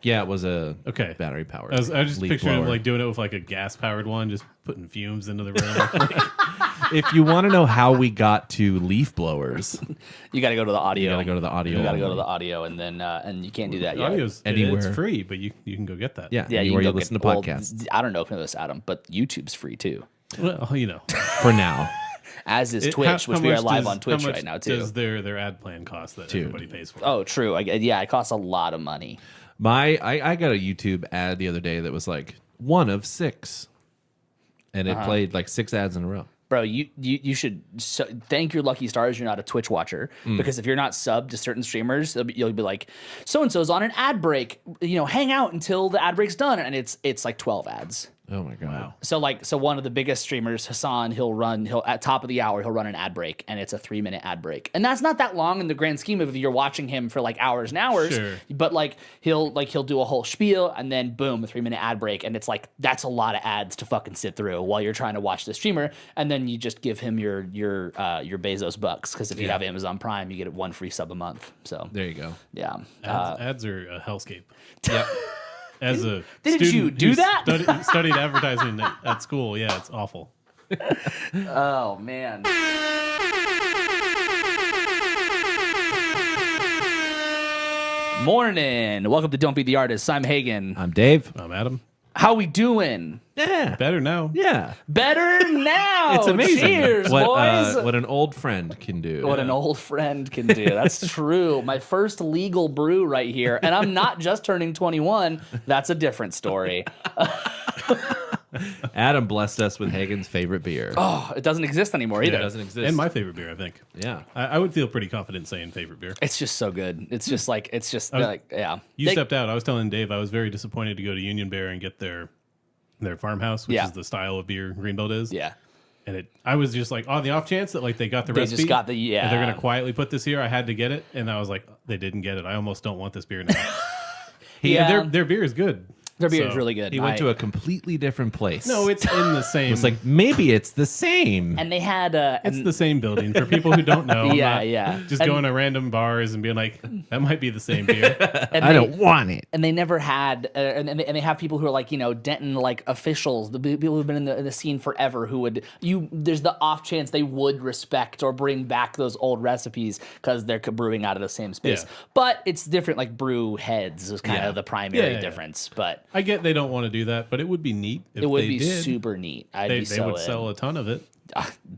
Yeah, it was a Okay. battery powered. I was just leaf picturing him blower. like doing it with like a gas powered one, just putting fumes into the room. If you want to know how we got to leaf blowers, You got to go to the audio. you got to go to the audio. You got to go to only. the audio, and then and you can't do that yet. Audio's Anywhere. it's free, but you can go get that. Yeah, Yeah, anywhere can you go listen get- to well, podcasts I don't know if you know this, Adam, but YouTube's free too. Well, you know. for now. As is It- Twitch, how which we are much live does- on Twitch how much right now too. Does their ad plan cost that Dude. everybody pays for? Oh, true. Yeah, it costs a lot of money. I got a YouTube ad the other day that was like 1 of 6, and it played like 6 ads in a row. Bro, you should thank your lucky stars you're not a Twitch watcher, because if you're not subbed to certain streamers, you'll be like, so and so's on an ad break. Hang out until the ad break's done, and it's like 12 ads. Oh my god! So one of the biggest streamers, Hassan, he'll at top of the hour he'll run an ad break, and it's a 3-minute ad break, and that's not that long in the grand scheme of if you're watching him for like hours and hours. Sure. But he'll do a whole spiel, and then boom, a 3-minute ad break, and it's like that's a lot of ads to fucking sit through while you're trying to watch the streamer, and then you just give him your Bezos bucks, because if you have Amazon Prime, you get 1 free sub a month. So There you go. yeah. Ads are a hellscape. Yeah. As a Didn't student you do who that? studied advertising at school, yeah, it's awful. Oh man. Morning. Welcome to Don't Be the Artist. I'm Hagen. I'm Dave. I'm Adam. How we doing? Yeah, Better now. yeah. Better now. It's amazing. Cheers, boys. What an old friend can do. What an old friend can do. That's true. My first legal brew right here. And I'm not just turning 21. That's a different story. Adam blessed us with Hagen's favorite beer. Oh, it doesn't exist anymore either. It doesn't exist. And my favorite beer, I think. yeah. I would feel pretty confident saying favorite beer. It's just so good. It's just like, yeah. You stepped out. I was telling Dave I was very disappointed to go to Union Bear and get their farmhouse, which Yeah. is the style of beer Greenbelt is. Yeah. And I was just like, on the off chance that like they got the They recipe, just got the, and they're gonna quietly put this here. I had to get it, and I was like, they didn't get it. I almost don't want this beer now. Yeah. Their beer is good. Their beer is So, really good. He went to a completely different place. No, it's in the same. It's like maybe it's the same. And they had it's the same building for people who don't know. I'm Yeah, not yeah. Just And- going to random bars and being like, that might be the same beer. and I they- don't want it. And they never had, and they have people who are like, Denton like officials, the people who've been in the scene forever, who there's the off chance they would respect or bring back those old recipes because they're brewing out of the same space. Yeah. But it's different, like brew heads is kind Yeah. of the primary Yeah. difference. But I get they don't want to do that, but it would be neat if it would they be did. super neat. I'd They be so would in. sell a ton of it.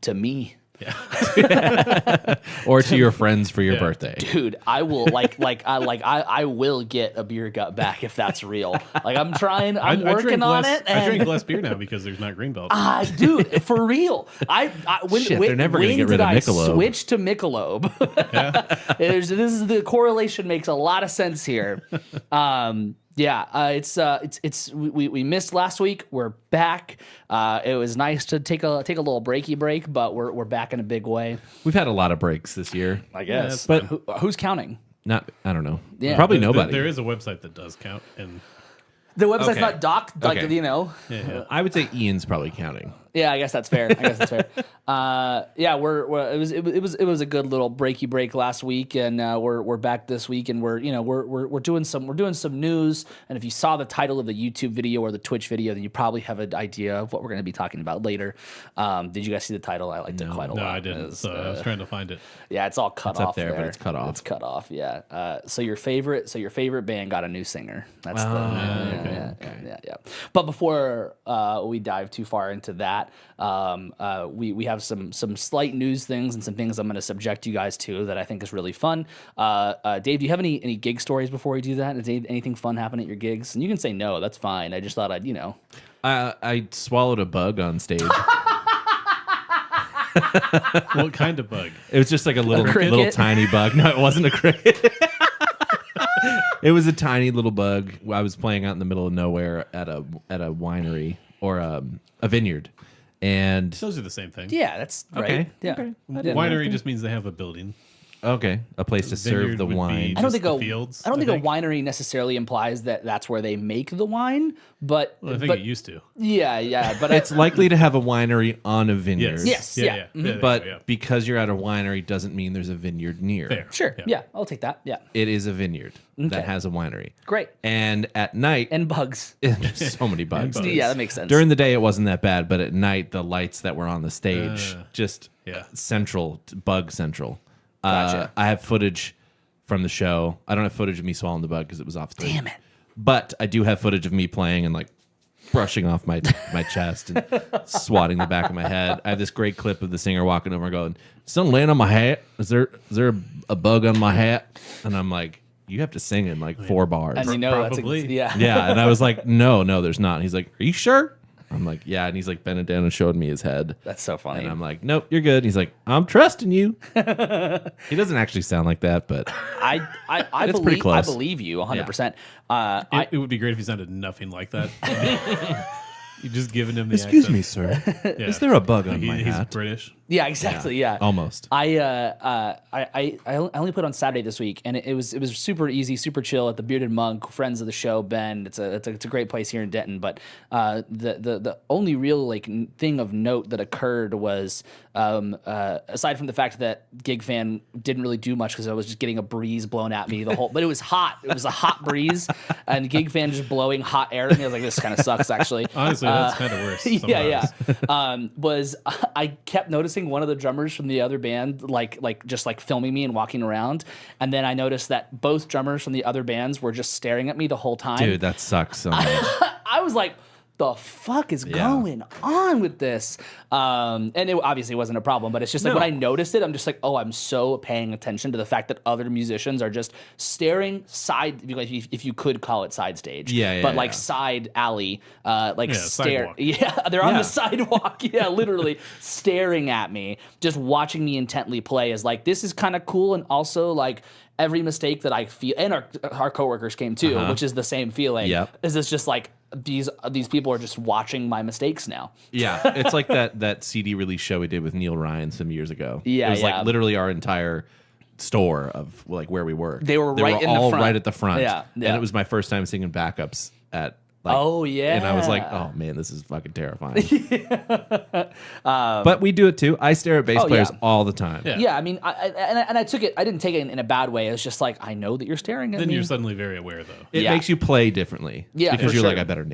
To me. Or to your friends for your Yeah. birthday. Dude, I will I will get a beer gut back if that's real. Like I'm trying, I'm I working drink on less, it. I and- drink less beer now because there's not Greenbelt. Dude, for real. Shit, they're never gonna when get did rid of I Michelob. switch to Michelob? The correlation makes a lot of sense here. We missed last week. We're back. It was nice to take a little breaky break, but we're back in a big way. We've had a lot of breaks this year. I guess. But- who's counting? I don't know. Yeah. Probably There- nobody. There is a website that does count, and The website's Okay. not docked, like Okay. yeah. I would say Ian's probably counting. Yeah, I guess that's fair. It was a good little breaky break last week, and we're back this week, and we're doing some news. And if you saw the title of the YouTube video or the Twitch video, then you probably have an idea of what we're going to be talking about later. Did you guys see the title? I liked it quite a lot. No, I didn't. It's, So I was trying to find it. yeah, it's all cut It's off up there, but it's cut off. It's cut off. Yeah. So your favorite band got a new singer. That's yeah. But before we dive too far into that, we have some slight news things and some things I'm going to subject you guys to that I think is really fun. Dave, do you have any gig stories before we do that? Is anything fun happen at your gigs? And you can say no, that's fine. I just thought I'd. I swallowed a bug on stage. What kind of bug? It was just like a little cricket? tiny bug. No, it wasn't a cricket. It was a tiny little bug. I was playing out in the middle of nowhere at a winery or a vineyard, and Those are the same thing. Yeah, that's right. Okay, Yeah. okay. Winery just means they have a building. Okay, a place to serve Vineyard the would be wine. I don't just think the fields, I don't I think a think. winery necessarily implies that that's where they make the wine, but Well, I think but it used to. yeah, but It's likely to have a winery on a vineyard. Yes. Yeah. Yeah, But yeah. because you're at a winery doesn't mean there's a vineyard near. Fair. sure, Yeah. yeah, I'll take that. Yeah, It is a vineyard Okay. that has a winery. great. And at night, And bugs. there's so many bugs. bugs. Yeah, that makes sense. During the day, it wasn't that bad, but at night, the lights that were on the stage, just Yeah. central, bug central. Gotcha. I have footage from the show. I don't have footage of me swallowing the bug because it was off stage. Damn it. But I do have footage of me playing and like brushing off my chest and swatting the back of my head. I have this great clip of the singer walking over and going, "Something laying on my hat? Is there a bug on my hat?" And I'm like, "You have to sing in like 4 bars." And you know Probably. that's yeah. Yeah, and I was like, no, there's not. And he's like, "Are you sure?" I'm like, "Yeah," and he's like bending down and showed me his head. That's so funny. And I'm like, "Nope, you're good." He's like, "I'm trusting you." He doesn't actually sound like that, but I It's believe pretty close. I believe you 100%. It would be great if he sounded nothing like that. You just giving him the "Excuse accent. me, sir. Yeah. Is there a bug on He- my he's hat?" British. Yeah, exactly. Yeah. Almost. I only played on Saturday this week, and it was super easy, super chill at the Bearded Monk, friends of the show, Ben. It's a great place here in Denton. But the only real like thing of note that occurred was aside from the fact that Gig Fan didn't really do much because I was just getting a breeze blown at me the whole. But it was hot. It was a hot breeze, and Gig Fan just blowing hot air at me. I was like, this kind of sucks, actually. Honestly, that's kind of worse. Yeah, sometimes. was I kept noticing one of the drummers from the other band like just like filming me and walking around, and then I noticed that both drummers from the other bands were just staring at me the whole time. Dude, that sucks so much. I was like, the fuck is going on with this? And it obviously wasn't a problem, but it's just like when I noticed it, I'm just like, oh, I'm so paying attention to the fact that other musicians are just staring side, if you could call it side stage, but like side alley, stare. sidewalk. Yeah, they're on the sidewalk. Yeah, literally staring at me, just watching me intently play. Is like, this is kind of cool, and also like. Every mistake that I feel, and our coworkers came too, which is the same feeling. Yep. Is it's just like these people are just watching my mistakes now. Yeah, it's like that CD release show we did with Neil Ryan some years ago. Yeah, it was yeah. like literally our entire store of like where we worked. They were right in the all front. right at the front. Yeah, yeah. And it was my first time singing backups at. Like, Oh, yeah. And I was like, oh man, this is fucking terrifying. But we do it too. I stare at bass players yeah. all the time. Yeah. Yeah, I mean, I took it. I didn't take it in a bad way. It's just like I know that you're staring at Then me. you're suddenly very aware, though. It Yeah. makes you play differently. Yeah, because for you're like, sure. I better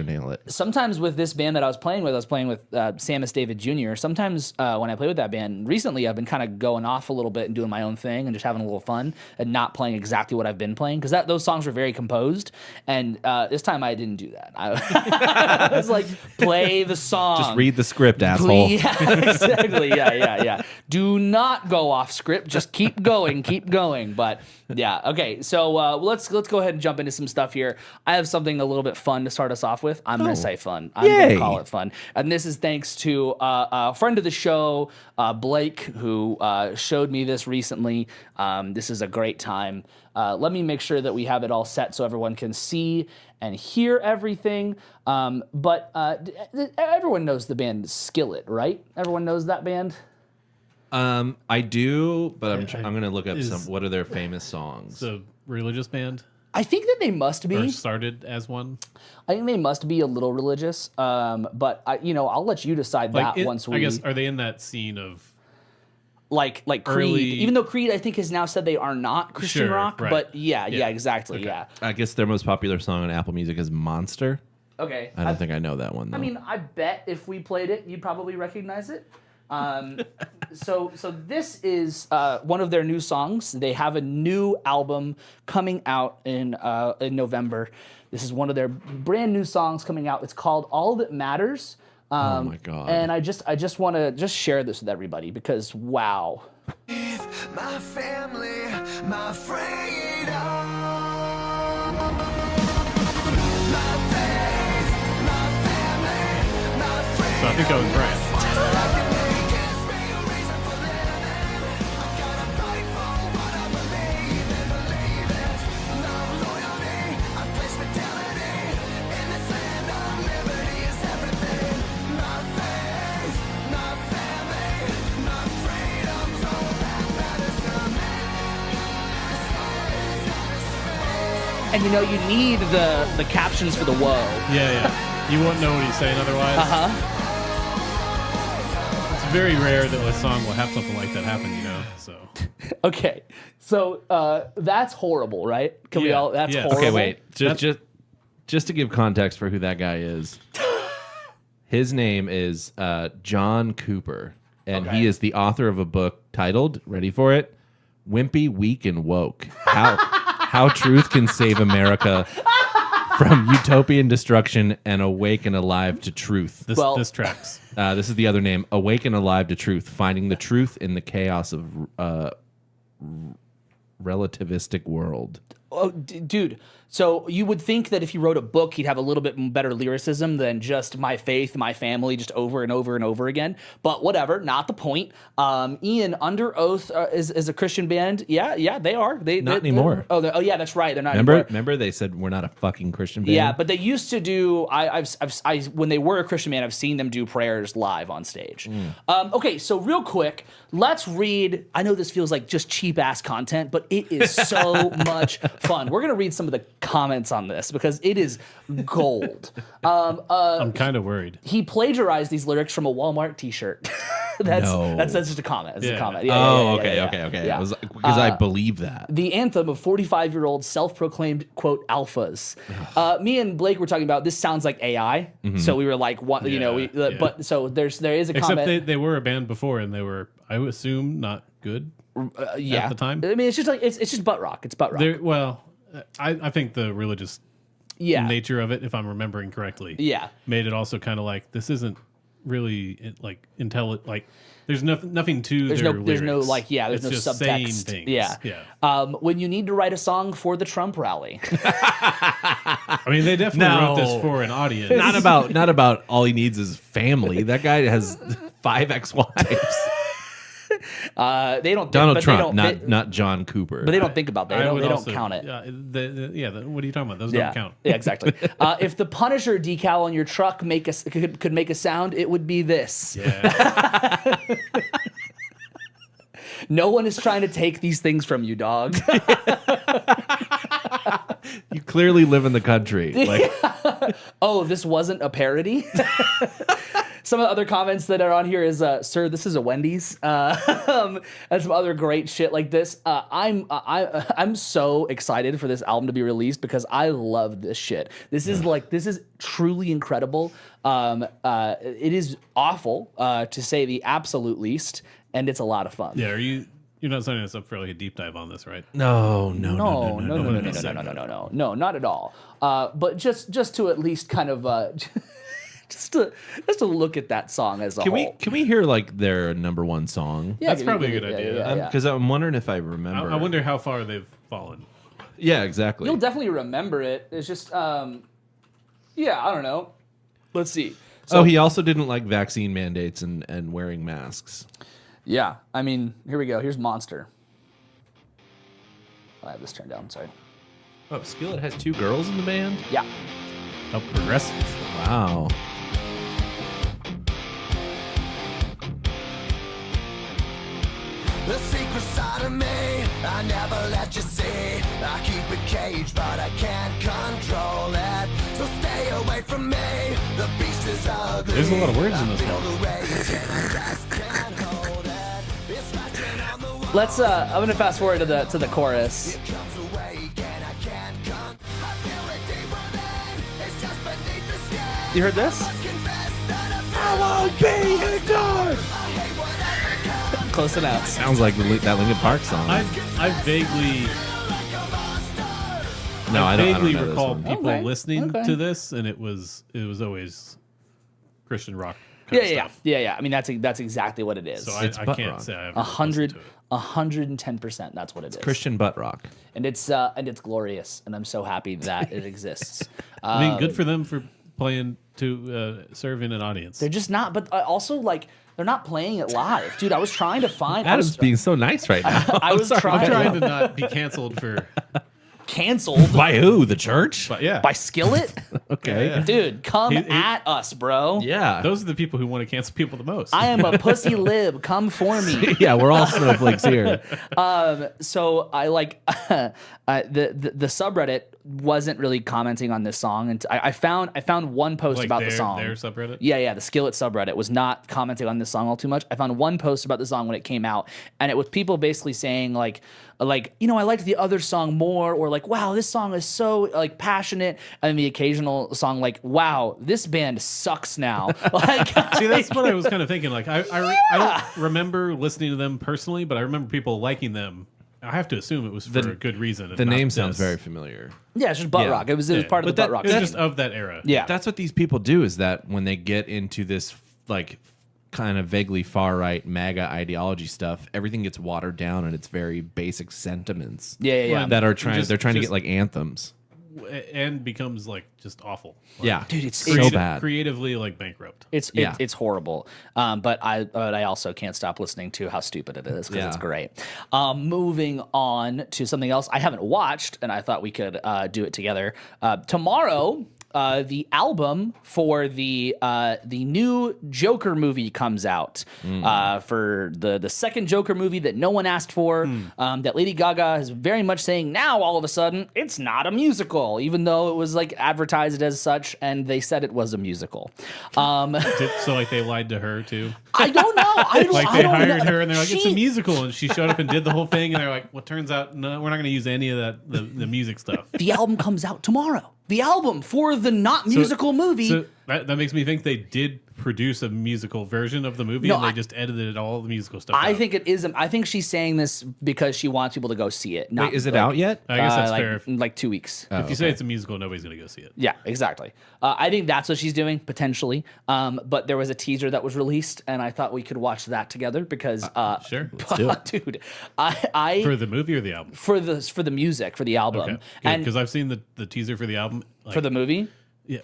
nail it. Sometimes with this band that I was playing with Samus David Jr. Sometimes when I play with that band, recently I've been kind of going off a little bit and doing my own thing and just having a little fun and not playing exactly what I've been playing because those songs were very composed. And this time I didn't do that. I was like, play the song. Just read the script, asshole. Yeah, exactly. Yeah. Do not go off script. Just keep going. But yeah, okay. So let's go ahead and jump into some stuff here. I have something a little bit fun to start us off with. I'm going to say fun. I'm going Yay. to call it fun. And this is thanks to a friend of the show, Blake, who showed me this recently. This is a great time. Let me make sure that we have it all set so everyone can see and hear everything. But everyone knows the band Skillet, right? Everyone knows that band? I do, but I'm going to look up is- what are their famous songs. It's a religious band, I think that they must or be. started as one. I think they must be a little religious. But I'll let you decide that once we. I guess, are they in that scene of... like Creed, early- even though Creed I think has now said they are not Christian Sure, rock, right. but yeah, Yeah. exactly, Okay. yeah. I guess their most popular song on Apple Music is Monster. Okay. I don't think I know that one, though. I mean, I bet if we played it, you'd probably recognize it. So this is one of their new songs. They have a new album coming out in November. This is one of their brand new songs coming out. It's called All That Matters. Oh my God. And I just want to share this with everybody because wow. My family, my freedom. My faith, my family, my freedom. So I think that was right. And you need the captions for the whoa. Yeah. You won't know what he's saying otherwise. It's very rare that a song will have something like that happen, So Okay, so that's horrible, right? Can we all? That's horrible. Okay, wait. Just to give context for who that guy is, his name is John Cooper, and he is the author of a book titled, ready for it, "Wimpy, Weak, and Woke: How Truth Can Save America from Utopian Destruction and Awake and Alive to Truth." This tracks. This is the other name: Awake and Alive to Truth: Finding the Truth in the Chaos of Relativistic World. Oh, dude. So you would think that if he wrote a book, he'd have a little bit better lyricism than just "my faith, my family," just over and over and over again. But whatever, not the point. Ian, Under Oath is a Christian band. Yeah, they are. Not anymore. Oh, yeah, that's right. They're not anymore. Remember, they said we're not a fucking Christian band. Yeah, but they used to do. When they were a Christian band, I've seen them do prayers live on stage. Okay, so real quick, let's read. I know this feels like just cheap ass content, but it is so much fun. We're gonna read some of the comments on this because it is gold. I'm kind of worried. He plagiarized these lyrics from a Walmart T-shirt. That's just a comment. It's a comment. Okay. Yeah. Because I believe that. The anthem of 45-year-old self-proclaimed quote alphas. Me and Blake were talking about this sounds like AI. So we were like, what? But so there is a comment. Except they were a band before, and they were, I would assume, not good. At the time. I mean, it's just like it's just butt rock. It's butt rock. I think the religious nature of it, if I'm remembering correctly, made it also kind of like this isn't really like intelligent. Like there's nothing to there's their no lyrics. there's no just subtext. saying things. Yeah. When you need to write a song for the Trump rally. I mean, they definitely wrote this for an audience. Not about all he needs is family. That guy has 5 ex-wives. They don't. Donald Trump, not John Cooper. But they don't think about that. They don't count it. What are you talking about? Those don't count. Yeah, exactly. If the Punisher decal on your truck could make a sound, it would be this. Yeah. No one is trying to take these things from you, dog. You clearly live in the country. Like, oh, this wasn't a parody. Some of the other comments that are on here is, "Sir, this is a Wendy's," and some other great shit like this. I'm so excited for this album to be released because I love this shit. This is truly incredible. It is awful to say the absolute least, and it's a lot of fun. Yeah, you're not signing us up for like a deep dive on this, right? No, not at all. But just to at least kind of. Just to look at that song as a whole. Can we hear like their number one song? Yeah, that's probably a good idea. Because I'm wondering if I remember. I wonder how far they've fallen. Yeah, exactly. You'll definitely remember it. It's just, I don't know. Let's see. So, he also didn't like vaccine mandates and wearing masks. Yeah, I mean, here we go. Here's Monster. I have this turned down. Sorry. Oh, Skillet has 2 girls in the band? Yeah. How progressive. Wow. The secret side of me, I never let you see. I keep it caged, but I can't control it. So stay away from me. The beast is ugly. There's a lot of words in this one. Let's. I'm gonna fast forward to the chorus. You heard this? I won't be ignored. Close enough. Sounds like that Linkin Park song. I vaguely I don't know recall this one. people listening to this, and it was always Christian rock kind of stuff. Yeah. I mean, that's exactly what it is. So It's I butt can't rock. say I've 110%. That's what it is. Christian butt rock. And it's glorious, and I'm so happy that it exists. I mean, good for them for playing to serve in an audience. They're just not, but also like they're not playing it live, dude. I was trying to find. Adam's being so nice right now. I was I'm trying trying to not be canceled for canceled By who? The church? but yeah. by Skillet. Okay. Yeah. Dude, come He- at us, bro. Yeah. Those are the people who want to cancel people the most. I am a pussy lib. Come for me. Yeah, we're all snowflakes here. So I like the subreddit wasn't really commenting on this song, and I found one post about the song. Their subreddit. Yeah, the Skillet subreddit was not commenting on this song all too much. I found one post about the song when it came out, and it was people basically saying like I liked the other song more, or like, wow, this song is so like passionate, and the occasional song like, wow, this band sucks now. Like, see, that's what I was kind of thinking. Like, I don't remember listening to them personally, but I remember people liking them. I have to assume it was for a good reason. The name sounds very familiar. Yeah, it's just butt rock. It was part of the butt rock. It's just of that era. Yeah, that's what these people do. Is that when they get into this like kind of vaguely far right MAGA ideology stuff, everything gets watered down and it's very basic sentiments. Yeah. That are trying. They're trying to get like anthms. And becomes like just awful. Like, yeah, dude, it's so bad. Creatively like bankrupt. It's horrible. But I also can't stop listening to how stupid it is because it's great. Moving on to something else I haven't watched, and I thought we could do it together. Tomorrow, the album for the new Joker movie comes out. For the second Joker movie that no one asked for, that Lady Gaga is very much saying now all of a sudden it's not a musical, even though it was like advertised as such, and they said it was a musical. So like they lied to her too? I don't know. They hired her and they're like, it's a musical, and she showed up and did the whole thing, and they're like, well, turns out no, we're not going to use any of that the music stuff. The album comes out tomorrow. The album for the not musical movie. So that makes me think they did produce a musical version of the movie, and they just edited all the musical stuff out. I think it is. I think she's saying this because she wants people to go see it. Wait, is it out yet? I guess that's fair. In like 2 weeks. If you say it's a musical, nobody's going to go see it. Yeah, exactly. I think that's what she's doing, potentially. But there was a teaser that was released, and I thought we could watch that together because... sure, let's do it. Dude, I... For the movie or the album? For the music, for the album. Okay, because I've seen the teaser for the album. For the movie?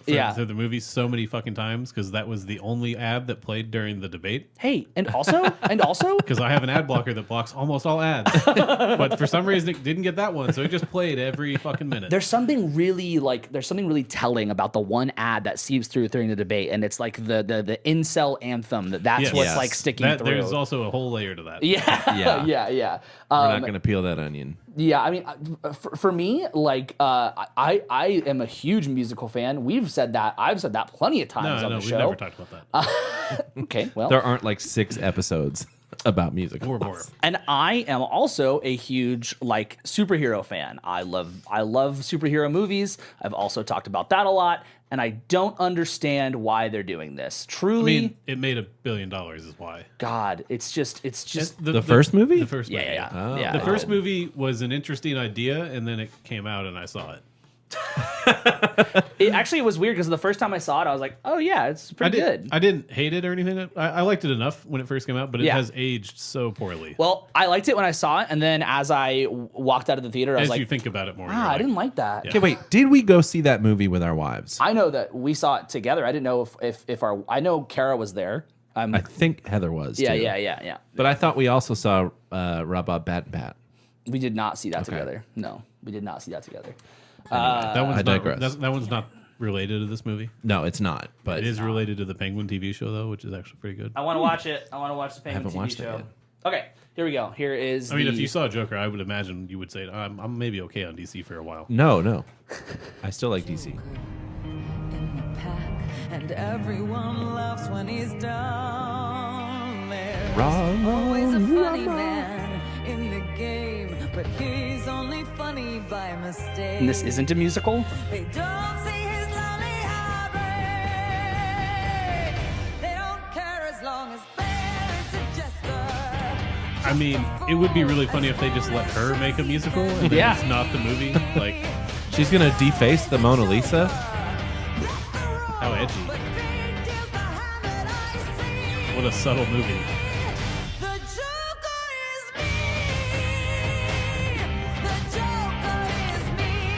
For the movie so many fucking times, because that was the only ad that played during the debate. Hey, and also, because I have an ad blocker that blocks almost all ads, but for some reason it didn't get that one, so it just played every fucking minute. There's something really telling about the one ad that seeps through during the debate, and it's like the incel anthem. That's what's like sticking through. There's also a whole layer to that. Yeah. We're not going to peel that onion. Yeah, I mean, for me, like, I am a huge musical fan. We've said that. I've said that plenty of times on the show. No, we've never talked about that. Okay, well. There aren't like 6 episodes about music. Or more. And I am also a huge, like, superhero fan. I love superhero movies. I've also talked about that a lot. And I don't understand why they're doing this. Truly, I mean, it made $1 billion is why. God, it's just the first movie? The first movie. Yeah. The first movie was an interesting idea, and then it came out and I saw it. It was weird because the first time I saw it, I was like, "Oh yeah, it's pretty good." I didn't hate it or anything. I liked it enough when it first came out, but it has aged so poorly. Well, I liked it when I saw it, and then as I walked out of the theater, I was like, you think about it more, I didn't like that. Okay, wait. Did we go see that movie with our wives? I know that we saw it together. I didn't know if our. I know Kara was there. I think Heather was. Yeah, too. yeah. But I thought we also saw Rabba Bat Bat. We did not see that together. No, we did not see that together. Anyway, that one's not related to this movie. No, it's not. But it is related to the Penguin TV show, though, which is actually pretty good. I want to watch it. I want to watch the Penguin TV show. Okay, here we go. Here is. I mean, if you saw Joker, I would imagine you would say, "I'm maybe okay on DC for a while." No, I still like DC. In the pack, and everyone laughs when he's down there. Always a funny man in the game, but he's only funny by mistake. And this isn't a musical? They don't see his lonely heartbreak. They don't care as long as they're suggested. I mean, it would be really funny if they just let her make a musical and then it's not the movie. Like, she's gonna deface the Mona Lisa. How edgy! What a subtle movie.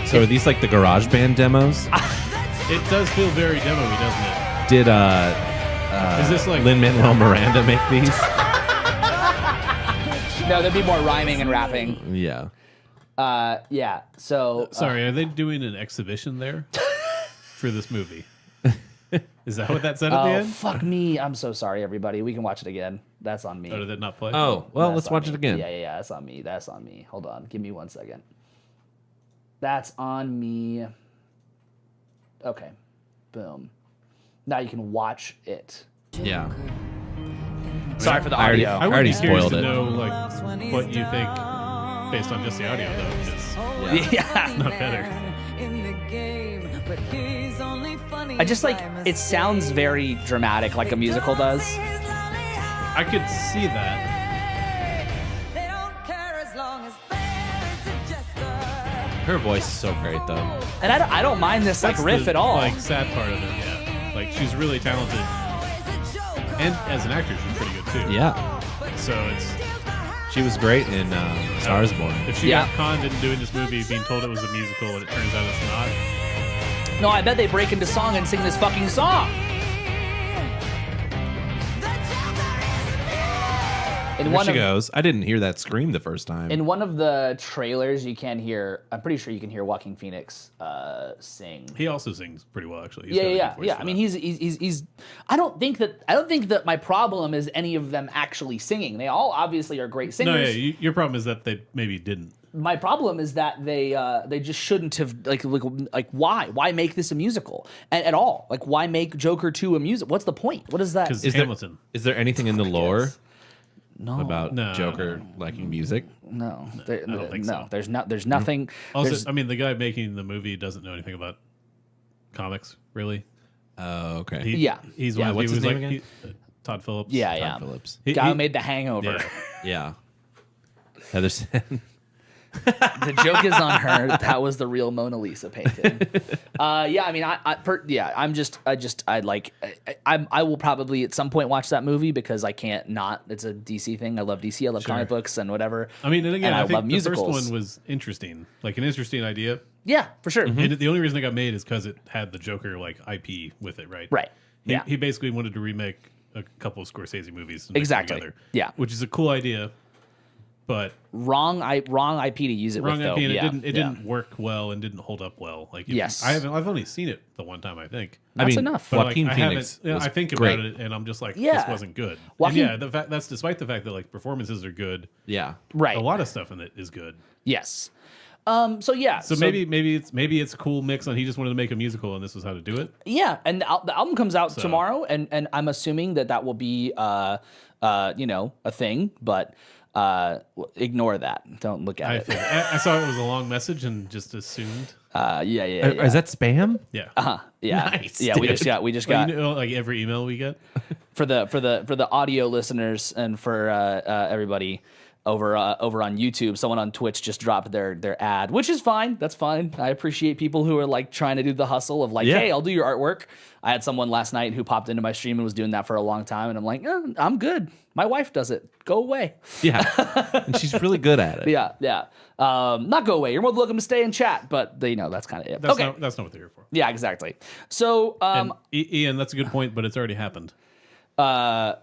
So are these like the GarageBand demos? It does feel very demo-y, doesn't it? Did is this like Lin-Manuel Miranda make these? No, there'd be more rhyming and rapping. Yeah. Yeah. So sorry, are they doing an exhibition there for this movie? Is that what that said at the end? Fuck me. I'm so sorry, everybody. We can watch it again. That's on me. Oh, did it not play? Oh, well, That's let's on watch me. it again. Yeah. That's on me. Hold on. Give me 1 second. That's on me. Okay. Boom. Now you can watch it. Yeah. Sorry for the audio. I already spoiled it. Know like what you think based on just the audio though. 'Cause Yeah. it's not better. I just like it sounds very dramatic, like a musical does. I could see that. Her voice is so great, though. And I don't mind this like That's riff the, at all. Like sad part of it, yeah. Like she's really talented, and as an actor, she's pretty good too. Yeah. So it's She was great in Stars Born. if she got conned into doing this movie, being told it was a musical, and it turns out it's not. No, I bet they break into song and sing this fucking song. There she goes. I didn't hear that scream the first time. In one of the trailers, you can hear. I'm pretty sure you can hear Joaquin Phoenix sing. He also sings pretty well, actually. He's got a good voice Yeah. for I mean, that. he's. I don't think that my problem is any of them actually singing. They all obviously are great singers. No, yeah. Your problem is that they maybe didn't. My problem is that they just shouldn't have like why make this a musical at all? Like why make Joker 2 a music? What's the point? What is that? Because Is Hamilton. there anything in the lore about No. Joker liking music? No, I don't think so. There's nothing. Also, I mean, the guy making the movie doesn't know anything about comics, really. Oh, okay. He's Yeah. one. What's he his was name like again? Todd Phillips. Yeah. Phillips. Guy who made The Hangover. Yeah. Yeah. Heather Sand. The joke is on her. That was the real Mona Lisa painting. Yeah, I mean, I will probably at some point watch that movie because I can't not. It's a DC thing. I love DC. I love comic books and whatever. I mean, and again, And I I think love the musicals. first one was interesting, like an interesting idea. Yeah, for sure. And the only reason it got made is because it had the Joker like IP with it, right? Right. Yeah. He basically wanted to remake a couple of Scorsese movies. And mix them Exactly. together, Yeah. Which is a cool idea, but Wrong IP to use it wrong with. IP, Though. and it didn't work well and didn't hold up well. Like Yes. I've only seen it the one time, I think. That's enough. But Joaquin like, Phoenix. I think great. about it and I'm just like, Yeah. this wasn't good. Joaquin- And yeah, that's despite the fact that like performances are good. Yeah. Right. A lot of stuff in it is good. Yes. So yeah. So maybe it's a cool mix on he just wanted to make a musical and this was how to do it. Yeah, and the album comes out tomorrow, and I'm assuming that will be a thing, but ignore that. Don't look at it. I saw it was a long message and just assumed. Yeah. Is that spam? Yeah. Yeah. Nice, Yeah, we just got Well, you know, like every email we get. for the audio listeners and for everybody over on YouTube, someone on Twitch just dropped their ad, which is fine. That's fine. I appreciate people who are like trying to do the hustle of like, Yeah. hey, I'll do your artwork. I had someone last night who popped into my stream and was doing that for a long time, and I'm like, I'm good. My wife does it. Go away. Yeah. And she's really good at it. Yeah. Not go away. You're more than welcome to stay and chat, but that's kind of it. That's Okay. that's not what they're here for. Yeah, exactly. So, And Ian, that's a good point, but it's already happened. how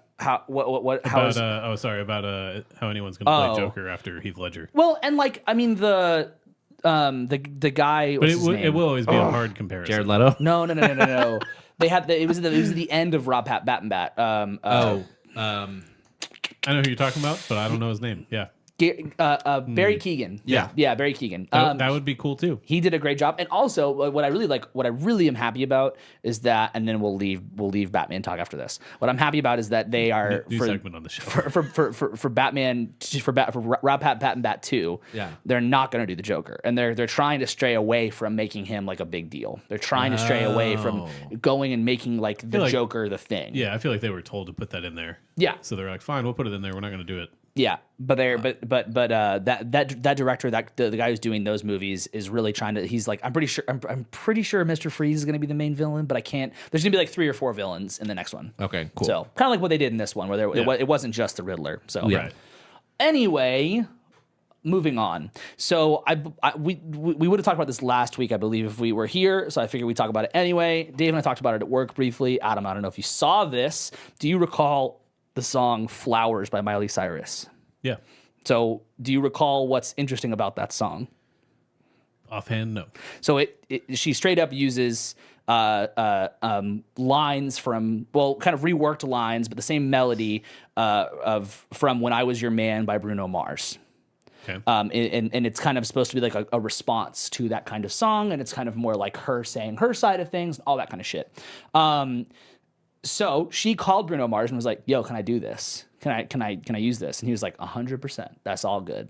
About is about how anyone's gonna play Joker after Heath Ledger. well, and like I mean the guy. But What's his name? it will always be a hard comparison. Jared Leto? No. They had it was the end of Rob Bat. I know who you're talking about, but I don't know his name. Yeah. Barry Keoghan. Yeah. Barry Keoghan. That would be cool too. He did a great job, and also what I really am happy about is that, and then we'll leave Batman talk after this. What I'm happy about is that they are New for segment on the show. for Batman for Rob Pat and Bat 2. Yeah. They're not going to do the Joker, and they're trying to stray away from making him like a big deal. They're trying to stray away from going and making like the Joker the thing. Yeah, I feel like they were told to put that in there. Yeah. So they're like, fine, we'll put it in there. We're not going to do it. Yeah, but that director, the guy who's doing those movies is really trying to. He's like, I'm pretty sure Mr. Freeze is going to be the main villain, but I can't. There's going to be like 3 or 4 villains in the next one. Okay, cool. So kind of like what they did in this one, where it wasn't just the Riddler. So Right. Anyway, moving on. So we would have talked about this last week, I believe, if we were here. So I figured we'd talk about it anyway. Dave and I talked about it at work briefly. Adam, I don't know if you saw this. Do you recall the song "Flowers" by Miley Cyrus? Yeah. So do you recall what's interesting about that song? Offhand, no. So she straight up uses lines from, well, kind of reworked lines, but the same melody from "When I Was Your Man" by Bruno Mars. Okay. And it's kind of supposed to be like a response to that kind of song, and it's kind of more like her saying her side of things, all that kind of shit. So she called Bruno Mars and was like, "Yo, can I do this? Can I use this?" And he was like, "100%. That's all good."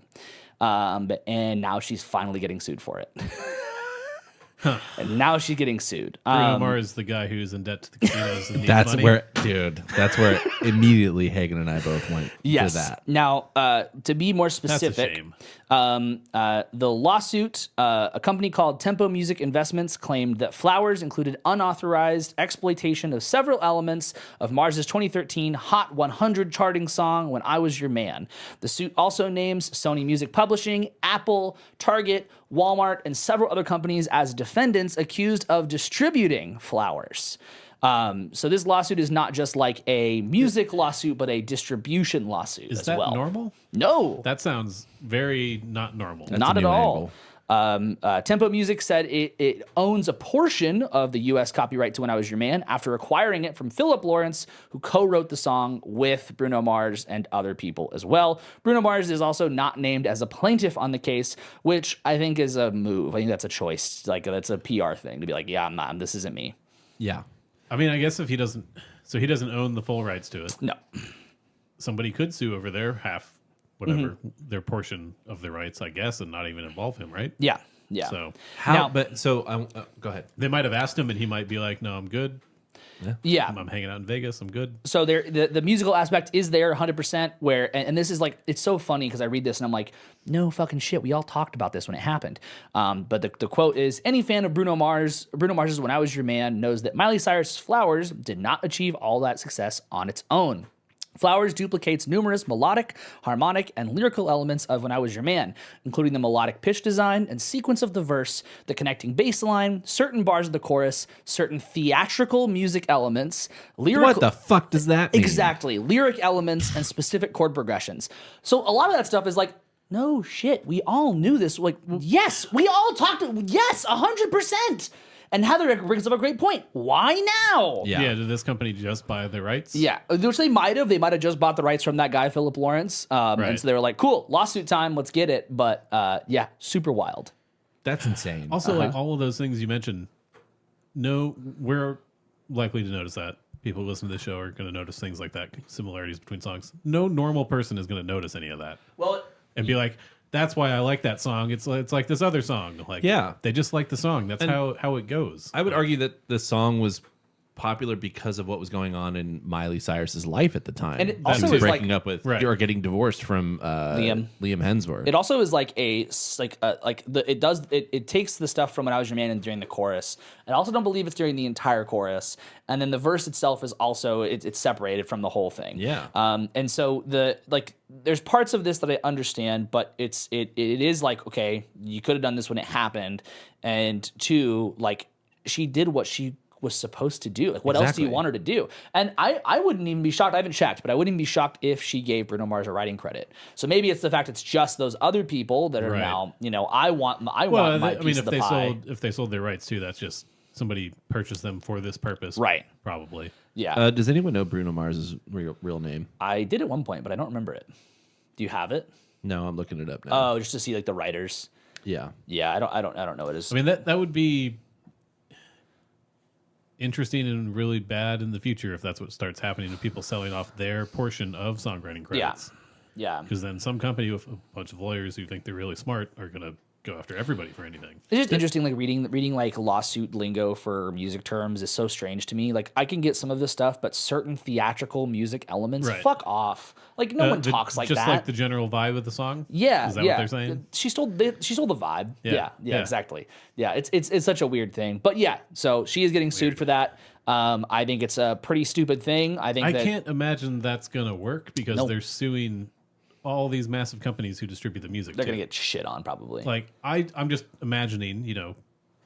And now she's finally getting sued for it. And now she's getting sued. Bruno Mars, the guy who's in debt to the casinos. And that's money. That's where immediately Hagen and I both went Yes. to that. Now, to be more specific, the lawsuit, a company called Tempo Music Investments claimed that Flowers included unauthorized exploitation of several elements of Mars's 2013 Hot 100 charting song, When I Was Your Man. The suit also names Sony Music Publishing, Apple, Target, Walmart, and several other companies as defendants accused of distributing Flowers. So this lawsuit is not just like a music lawsuit, but a distribution lawsuit as well. Is that normal? No. That sounds very not normal. Not at all. Tempo Music said it owns a portion of the U.S. copyright to When I Was Your Man after acquiring it from Philip Lawrence, who co-wrote the song with Bruno Mars and other people as well. Bruno Mars is also not named as a plaintiff on the case, which I think is a move. I think that's a choice. Like, that's a PR thing to be like, yeah, I'm not, this isn't me. Yeah. I mean, I guess if he doesn't own the full rights to it. No. Somebody could sue over their half, whatever, their portion of the rights, I guess, and not even involve him, right? Yeah. Yeah. So go ahead. they might have asked him, and he might be like, "No, I'm good. Yeah. I'm hanging out in Vegas. I'm good." So there, the musical aspect is there 100%. Where and this is like, it's so funny because I read this and I'm like, no fucking shit. We all talked about this when it happened. But the quote is, any fan of Bruno Mars's When I Was Your Man knows that Miley Cyrus's Flowers did not achieve all that success on its own. Flowers duplicates numerous melodic, harmonic, and lyrical elements of When I Was Your Man, including the melodic pitch design and sequence of the verse, the connecting bass line, certain bars of the chorus, certain theatrical music elements, lyrical... What the fuck does that mean? Exactly. Lyric elements and specific chord progressions. So a lot of that stuff is like, no shit, we all knew this. Like, yes, we all talked... Yes, 100%! And Heather brings up a great point. Why now? Yeah. Did this company just buy the rights? Yeah, which they might have. They might have just bought the rights from that guy, Philip Lawrence. Right. And so they were like, cool, lawsuit time, let's get it. But yeah, super wild. That's insane. Also, like all of those things you mentioned, we're likely to notice that. People who listen to the show are going to notice things like that, similarities between songs. No normal person is going to notice any of that. Well, and be like, that's why I like that song. It's like this other song. Like, yeah, they just like the song. That's how it goes. I would argue that the song was popular because of what was going on in Miley Cyrus's life at the time. And it also she was is breaking like, up with right. or getting divorced from Liam Hemsworth. It also is like it takes the stuff from When I Was Your Man and during the chorus. I also don't believe it's during the entire chorus. And then the verse itself is also it's separated from the whole thing. Yeah. And so there's parts of this that I understand, but it is like, okay, you could have done this when it happened, and two, like, she did what she was supposed to do. Like, what else do you want her to do? And I wouldn't even be shocked. I haven't checked, but I wouldn't even be shocked if she gave Bruno Mars a writing credit. So maybe it's the fact it's just those other people that are now, I want my piece of the pie. If they sold their rights too, that's just somebody purchased them for this purpose. Right. Probably. Yeah. Does anyone know Bruno Mars's real name? I did at one point, but I don't remember it. Do you have it? No, I'm looking it up now. Oh, just to see like the writers. Yeah. Yeah, I don't know what it is. I mean, that would be interesting and really bad in the future if that's what starts happening to people selling off their portion of songwriting credits. Yeah. Because then some company with a bunch of lawyers who think they're really smart are going to go after everybody for anything. It's just interesting, like reading like lawsuit lingo for music terms is so strange to me. Like, I can get some of this stuff, but certain theatrical music elements, fuck off. Like, no one talks like that. Just like the general vibe of the song? Yeah. Is that what they're saying? She stole the vibe. Yeah, exactly. Yeah, it's such a weird thing. But yeah, so she is getting sued for that. I think it's a pretty stupid thing. I can't imagine that's going to work because they're suing all these massive companies who distribute the music. They're going to get shit on probably. Like, I'm just imagining,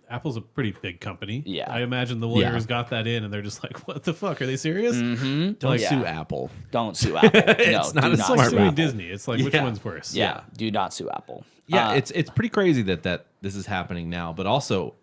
Apple's a pretty big company. Yeah. I imagine the lawyers got that in and they're just like, what the fuck? Are they serious? Mm-hmm. Don't sue Apple. Don't sue Apple. It's not a smart like suing move. Disney. It's like, which one's worse? Yeah. Do not sue Apple. Yeah, it's pretty crazy that this is happening now. But also,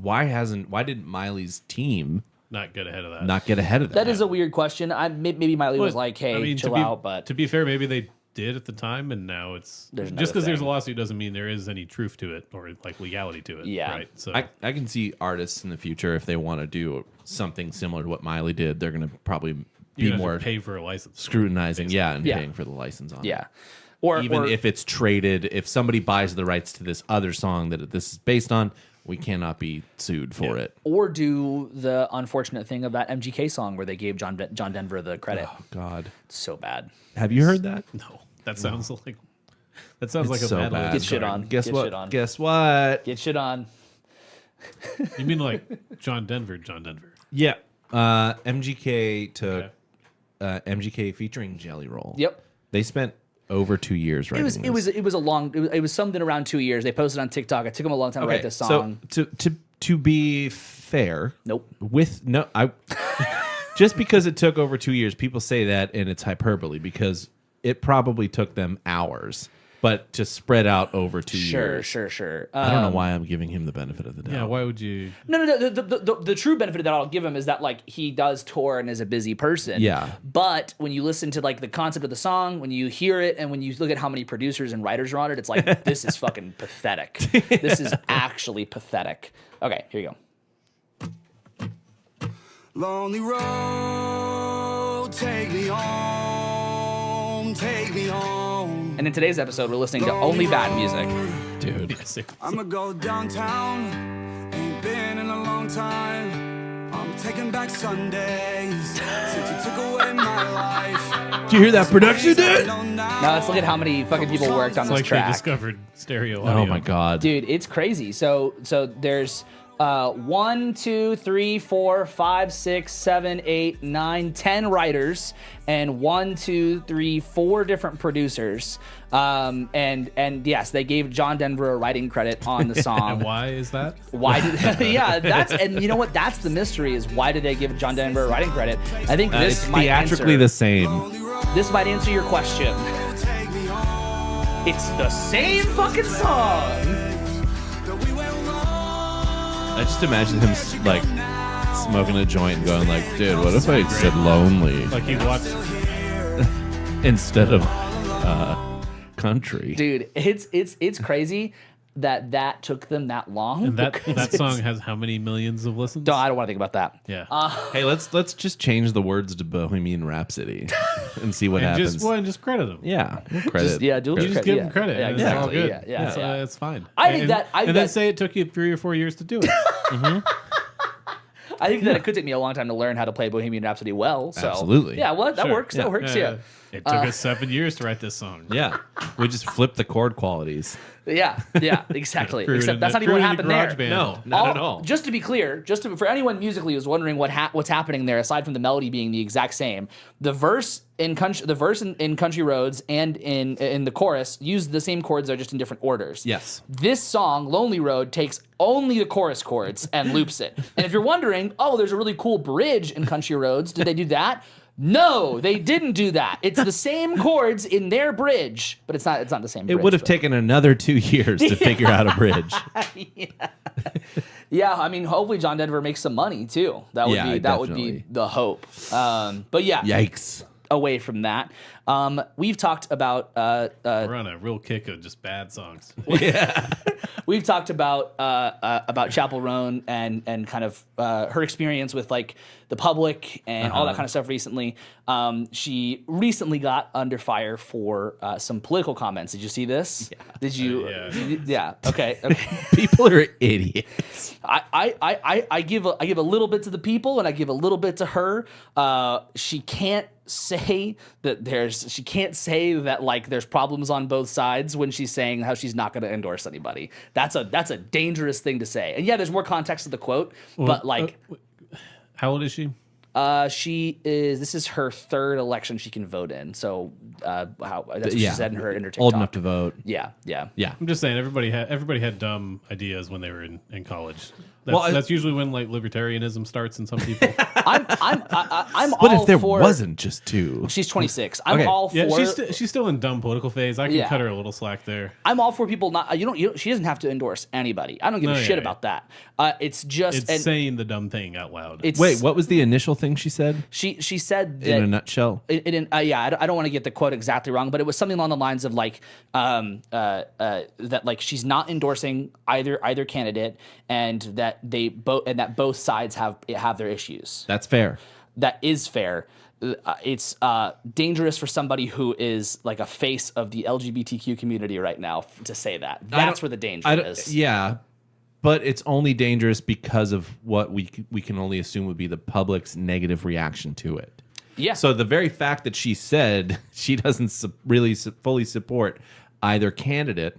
why didn't Miley's team not get ahead of that? Not get ahead of that. That is a weird question. Maybe Miley was like, hey, chill out. But to be fair, maybe they did at the time, and now it's There's just because there's a thing. lawsuit doesn't mean there is any truth to it or like legality to it. Yeah. Right. So I can see artists in the future, if they want to do something similar to what Miley did, they're going to probably you be have more to pay for a license. scrutinizing, and Yeah. paying for the license on it. Yeah. Or Even if it's traded, if somebody buys the rights to this other song that this is based on, we cannot be sued for it. Or do the unfortunate thing of that MGK song where they gave John Denver the credit. Oh God, It's so bad. have you heard that? No, that sounds like a so bad bad. Get shit on. Guess Get what? shit on. Guess what? Get shit on. You mean like John Denver? Yeah, MGK took MGK featuring Jelly Roll. Yep. They spent over 2 years writing this. It was something around 2 years. They posted on TikTok. It took them a long time to write this song. So to be fair, Nope. Just because it took over 2 years, people say that and it's hyperbole because it probably took them hours, but to spread out over 2 years. Sure. I don't know why I'm giving him the benefit of the doubt. Yeah. Why would you? No. The true benefit that I'll give him is that like he does tour and is a busy person. Yeah. But when you listen to like the concept of the song, when you hear it, and when you look at how many producers and writers are on it, it's like this is fucking pathetic. This is actually pathetic. Okay, here you go. Lonely road, take me home, take me home. And in today's episode, we're listening to only bad music. Dude. I'ma go downtown, ain't been in a long time. I'm taking back Sundays, since you took away my life. Did you hear that production, dude? Now let's look at how many fucking people worked on It's this like track. they discovered stereo audio. Oh my God. Dude, it's crazy. So there's 1, 2, 3, 4, 5, 6, 7, 8, 9, 10 writers, and 1, 2, 3, 4 different producers. And yes, they gave John Denver a writing credit on the song. And why is that? Why did and you know what? That's the mystery is why did they give John Denver a writing credit? I think this It's might theatrically the same. This might answer your question. It's the same fucking song. I just imagine him like smoking a joint and going like, dude, what if I said lonely Like he watched. instead of country? Dude, it's crazy that took them that long. And that because song has how many millions of listens? I don't want to think about that. Yeah. Hey, let's just change the words to Bohemian Rhapsody and see what and happens. just credit him. Yeah, we'll credit. Do You just give him credit. Yeah, and It's all exactly. good. Yeah. It's fine. I think that- I think and then that- say it took you 3 or 4 years to do it. I think that it could take me a long time to learn how to play Bohemian Rhapsody well. So Absolutely. yeah, well that Sure. works. That works. Yeah. It took us 7 years to write this song. Yeah, we just flip the chord qualities. Yeah, exactly. Threw it Except in that's the- not even what threw it in happened the there. GarageBand. No, not at all. Just to be clear, for anyone musically who's wondering what's happening there, aside from the melody being the exact same, the verse in Country Roads and in the chorus use the same chords, they're just in different orders. Yes. This song, Lonely Road, takes only the chorus chords and loops it. And if you're wondering, oh, there's a really cool bridge in Country Roads, did they do that? No, they didn't do that. It's the same chords in their bridge, but it's not the same bridge. It would have but- taken another 2 years to figure out a bridge. Yeah, I mean, hopefully John Denver makes some money too. That would Yeah, would definitely. be the hope. But yeah, Yikes. away from that, we've talked about We're on a real kick of just bad songs. we've talked about Chappell Roan and kind of her experience with like the public and all that kind of stuff recently. She recently got under fire for some political comments. Did you see this? Yeah. Did you? Yeah. Okay. People are idiots. I give a little bit to the people and I give a little bit to her. She can't say that like there's problems on both sides when she's saying how she's not going to endorse anybody. That's a dangerous thing to say. And yeah, there's more context to the quote, but like, how old is she? this is her third election she can vote in. So that's what she said in her TikTok. Old enough to vote. Yeah. Yeah. I'm just saying everybody had dumb ideas when they were in college. That's usually when like libertarianism starts in some people. I'm But all if there for, wasn't just two, she's 26. I'm Okay. all for. Yeah, she's still in dumb political phase. I can Yeah. cut her a little slack there. I'm all for people not. She doesn't have to endorse anybody. I don't give a shit about that. It's just saying the dumb thing out loud. wait, what was the initial thing she said? She said that In a nutshell. I don't want to get the quote exactly wrong, but it was something along the lines of like that like she's not endorsing either candidate, and that both sides have their issues. That's fair. That is fair. It's dangerous for somebody who is like a face of the LGBTQ community right now to say that. That's where the danger is. Yeah, but it's only dangerous because of what we can only assume would be the public's negative reaction to it. Yeah. So the very fact that she said she doesn't really fully support either candidate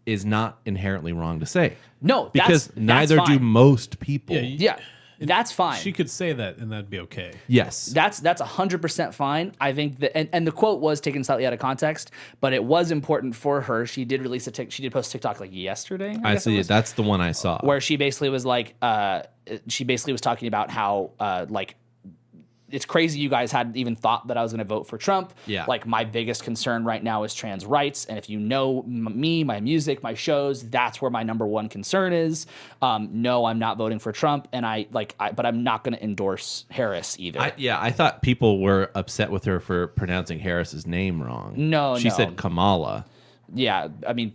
is not inherently wrong to say. No, because that's neither fine. do most people. Yeah, that's fine. She could say that, and that'd be okay. Yes, That's 100% fine. I think that, and the quote was taken slightly out of context, but it was important for her. She did release she did post TikTok like yesterday. I guess see. it was, That's the one I saw. where she basically was like, she basically was talking about how like it's crazy you guys hadn't even thought that I was going to vote for Trump. Yeah. Like my biggest concern right now is trans rights. And if you know me, my music, my shows, that's where my number one concern is. No, I'm not voting for Trump. And but I'm not going to endorse Harris either. I thought people were upset with her for pronouncing Harris's name wrong. No, She said Kamala. Yeah, I mean,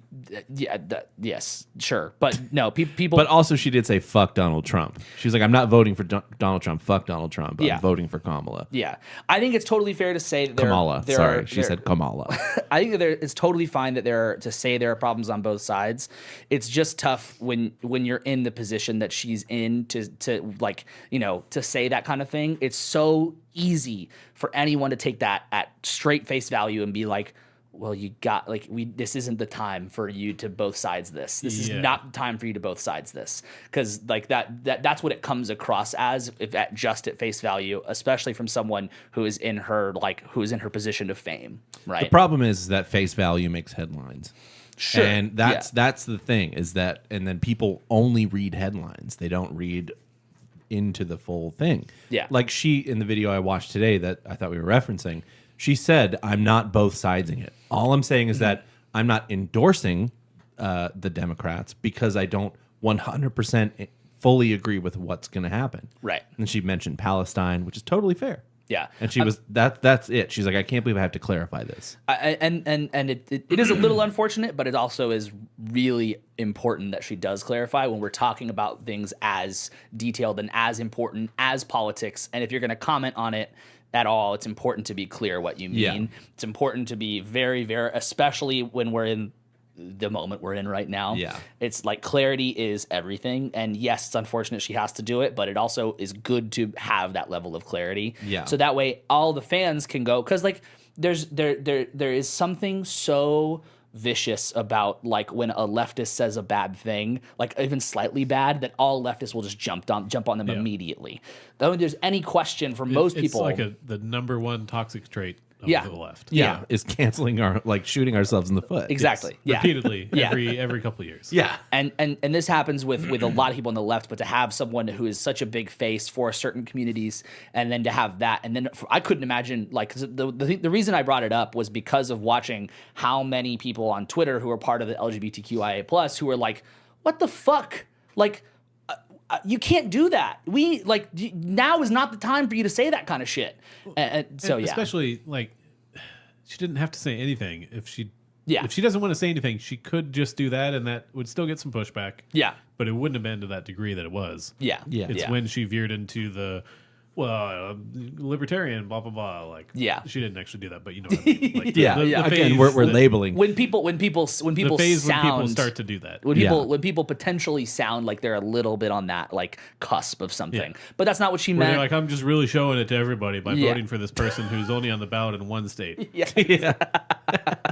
yes, sure, but no, people. But also, she did say "fuck Donald Trump." She was like, "I'm not voting for Donald Trump. Fuck Donald Trump. I'm voting for Kamala." Yeah, I think it's totally fair to say that Kamala. Sorry, she said Kamala. I think it's totally fine that to say there are problems on both sides. It's just tough when you're in the position that she's in to like to say that kind of thing. It's so easy for anyone to take that at straight face value and be like, well, you got this isn't the time for you to both sides this. This is not the time for you to both sides this. Because like that's what it comes across as just at face value, especially from someone who is in her position of fame. Right. The problem is that face value makes headlines. Sure. And that's the thing is that, and then people only read headlines. They don't read into the full thing. Yeah. Like she, in the video I watched today that I thought we were referencing, she said, I'm not both sidesing it. All I'm saying is that I'm not endorsing the Democrats because I don't 100% fully agree with what's going to happen. Right. And she mentioned Palestine, which is totally fair. Yeah. And she was, that's it. She's like, I can't believe I have to clarify this. And it is a little unfortunate, but it also is really important that she does clarify when we're talking about things as detailed and as important as politics. And if you're going to comment on it at all, it's important to be clear what you mean. Yeah. It's important to be very, very, especially when we're in the moment we're in right now. Yeah. It's like clarity is everything. And yes, it's unfortunate she has to do it, but it also is good to have that level of clarity. Yeah. So that way all the fans can go, because like there is something so vicious about like when a leftist says a bad thing, like even slightly bad, that all leftists will just jump on them immediately. Though there's any question for most people, it's like the number one toxic trait of the left. Yeah, is canceling shooting ourselves in the foot. Exactly. Yes. Repeatedly every couple of years. Yeah. And this happens with a lot of people on the left, but to have someone who is such a big face for certain communities, and then to have that, and then I couldn't imagine, like, the reason I brought it up was because of watching how many people on Twitter who are part of the LGBTQIA+ who were like, what the fuck? Like, you can't do that. Now is not the time for you to say that kind of shit. Especially like she didn't have to say anything. If she doesn't want to say anything, she could just do that, and that would still get some pushback. Yeah, but it wouldn't have been to that degree that it was. Yeah, It's when she veered into the libertarian, blah blah blah. Like, she didn't actually do that, but you know what I mean. Like, Again, we're labeling when people the phase sound, when people start to do that. When people potentially sound like they're a little bit on that like cusp of something, but that's not what she meant. Like, I'm just really showing it to everybody by voting for this person who's only on the ballot in one state.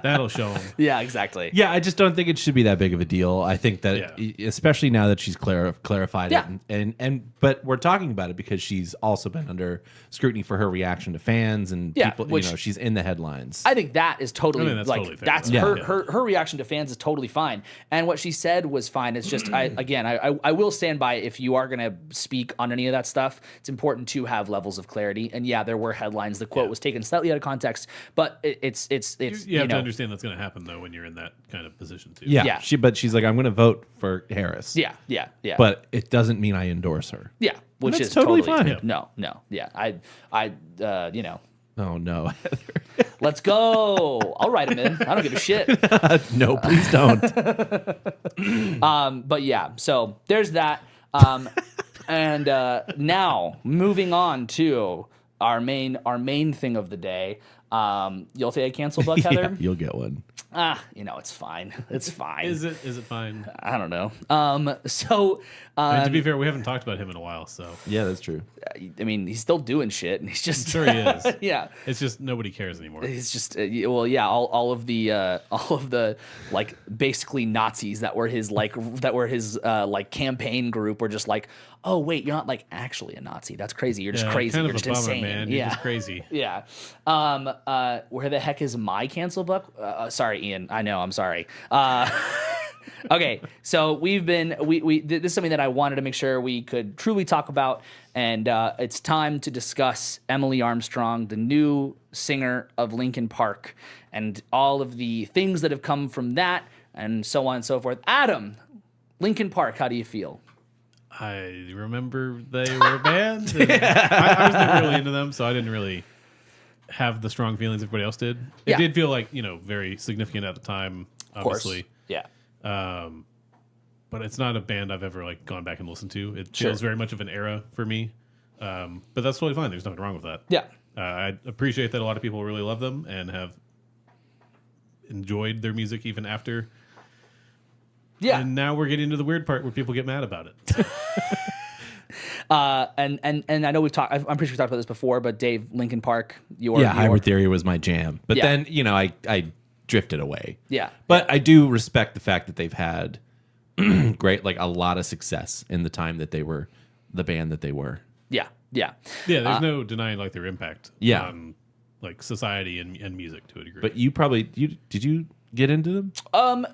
That'll show them. Yeah, exactly. Yeah, I just don't think it should be that big of a deal. I think that, especially now that she's clarified it, and but we're talking about it because she's also been under scrutiny for her reaction to fans and people. You know, she's in the headlines. I think that is totally that's like totally fair. that's her reaction to fans is totally fine, and what she said was fine. It's just I will stand by, if you are going to speak on any of that stuff, it's important to have levels of clarity. And yeah, there were headlines. The quote was taken slightly out of context, but it's you have to understand that's going to happen though when you're in that kind of position too. Yeah. She's like, I'm going to vote for Harris. Yeah. But it doesn't mean I endorse her. Yeah, which is totally fine. No. Yeah, I you know. Oh no, Let's go. I'll write him in. I don't give a shit. No, please don't. But yeah, so there's that. And now moving on to our main thing of the day. You'll take a cancel buck, Heather? Yeah, you'll get one. You know, it's fine. It's fine. Is it fine? I don't know. So to be fair, we haven't talked about him in a while, so yeah, that's true. I mean, he's still doing shit, and he's just I'm sure he is. Yeah, it's just nobody cares anymore. He's just all of the like basically Nazis that were his like campaign group were just like, oh wait, you're not like actually a Nazi. That's crazy. You're just crazy. Kind you're of just a bummer, insane. man. Yeah, You're just crazy. Yeah. Where the heck is my cancel buck? Sorry, Ian. I know. I'm sorry. Okay, so we this is something that I wanted to make sure we could truly talk about, and it's time to discuss Emily Armstrong, the new singer of Linkin Park, and all of the things that have come from that, and so on and so forth. Adam, Linkin Park, how do you feel? I remember they were a band. I was never really into them, so I didn't really have the strong feelings everybody else did. It did feel like, very significant at the time, obviously. Of course. Yeah. But it's not a band I've ever like gone back and listened to. It feels very much of an era for me. But that's totally fine. There's nothing wrong with that. Yeah. I appreciate that a lot of people really love them and have enjoyed their music even after. Yeah. And now we're getting to the weird part where people get mad about it. And I know we've talked. I'm pretty sure we talked about this before. But Dave, Linkin Park, Hybrid Theory was my jam. But then I drifted away. Yeah. But I do respect the fact that they've had a lot of success in the time that they were the band that they were. Yeah. Yeah. There's no denying like their impact on like society and music to a degree. But did you get into them? A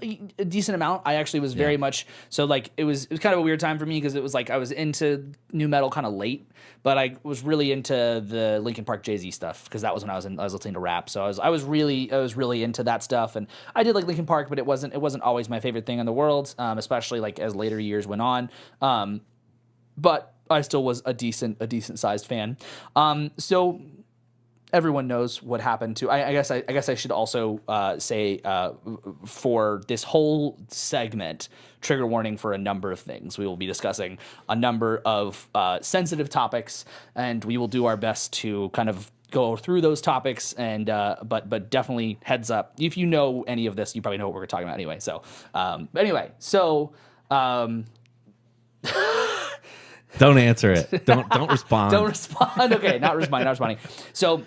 decent amount. I actually was very much so like it was kind of a weird time for me because it was like I was into new metal kind of late, but I was really into the Linkin Park Jay-Z stuff because that was when I was listening to rap. So I was really into that stuff, and I did like Linkin Park, but it wasn't always my favorite thing in the world, especially like as later years went on. But I still was a decent sized fan. So everyone knows what happened to. I guess I should also say for this whole segment, trigger warning for a number of things. We will be discussing a number of sensitive topics, and we will do our best to kind of go through those topics. And but definitely heads up, if you know any of this, you probably know what we're talking about anyway. So Don't answer it. Don't respond. Don't respond. Okay, not responding. So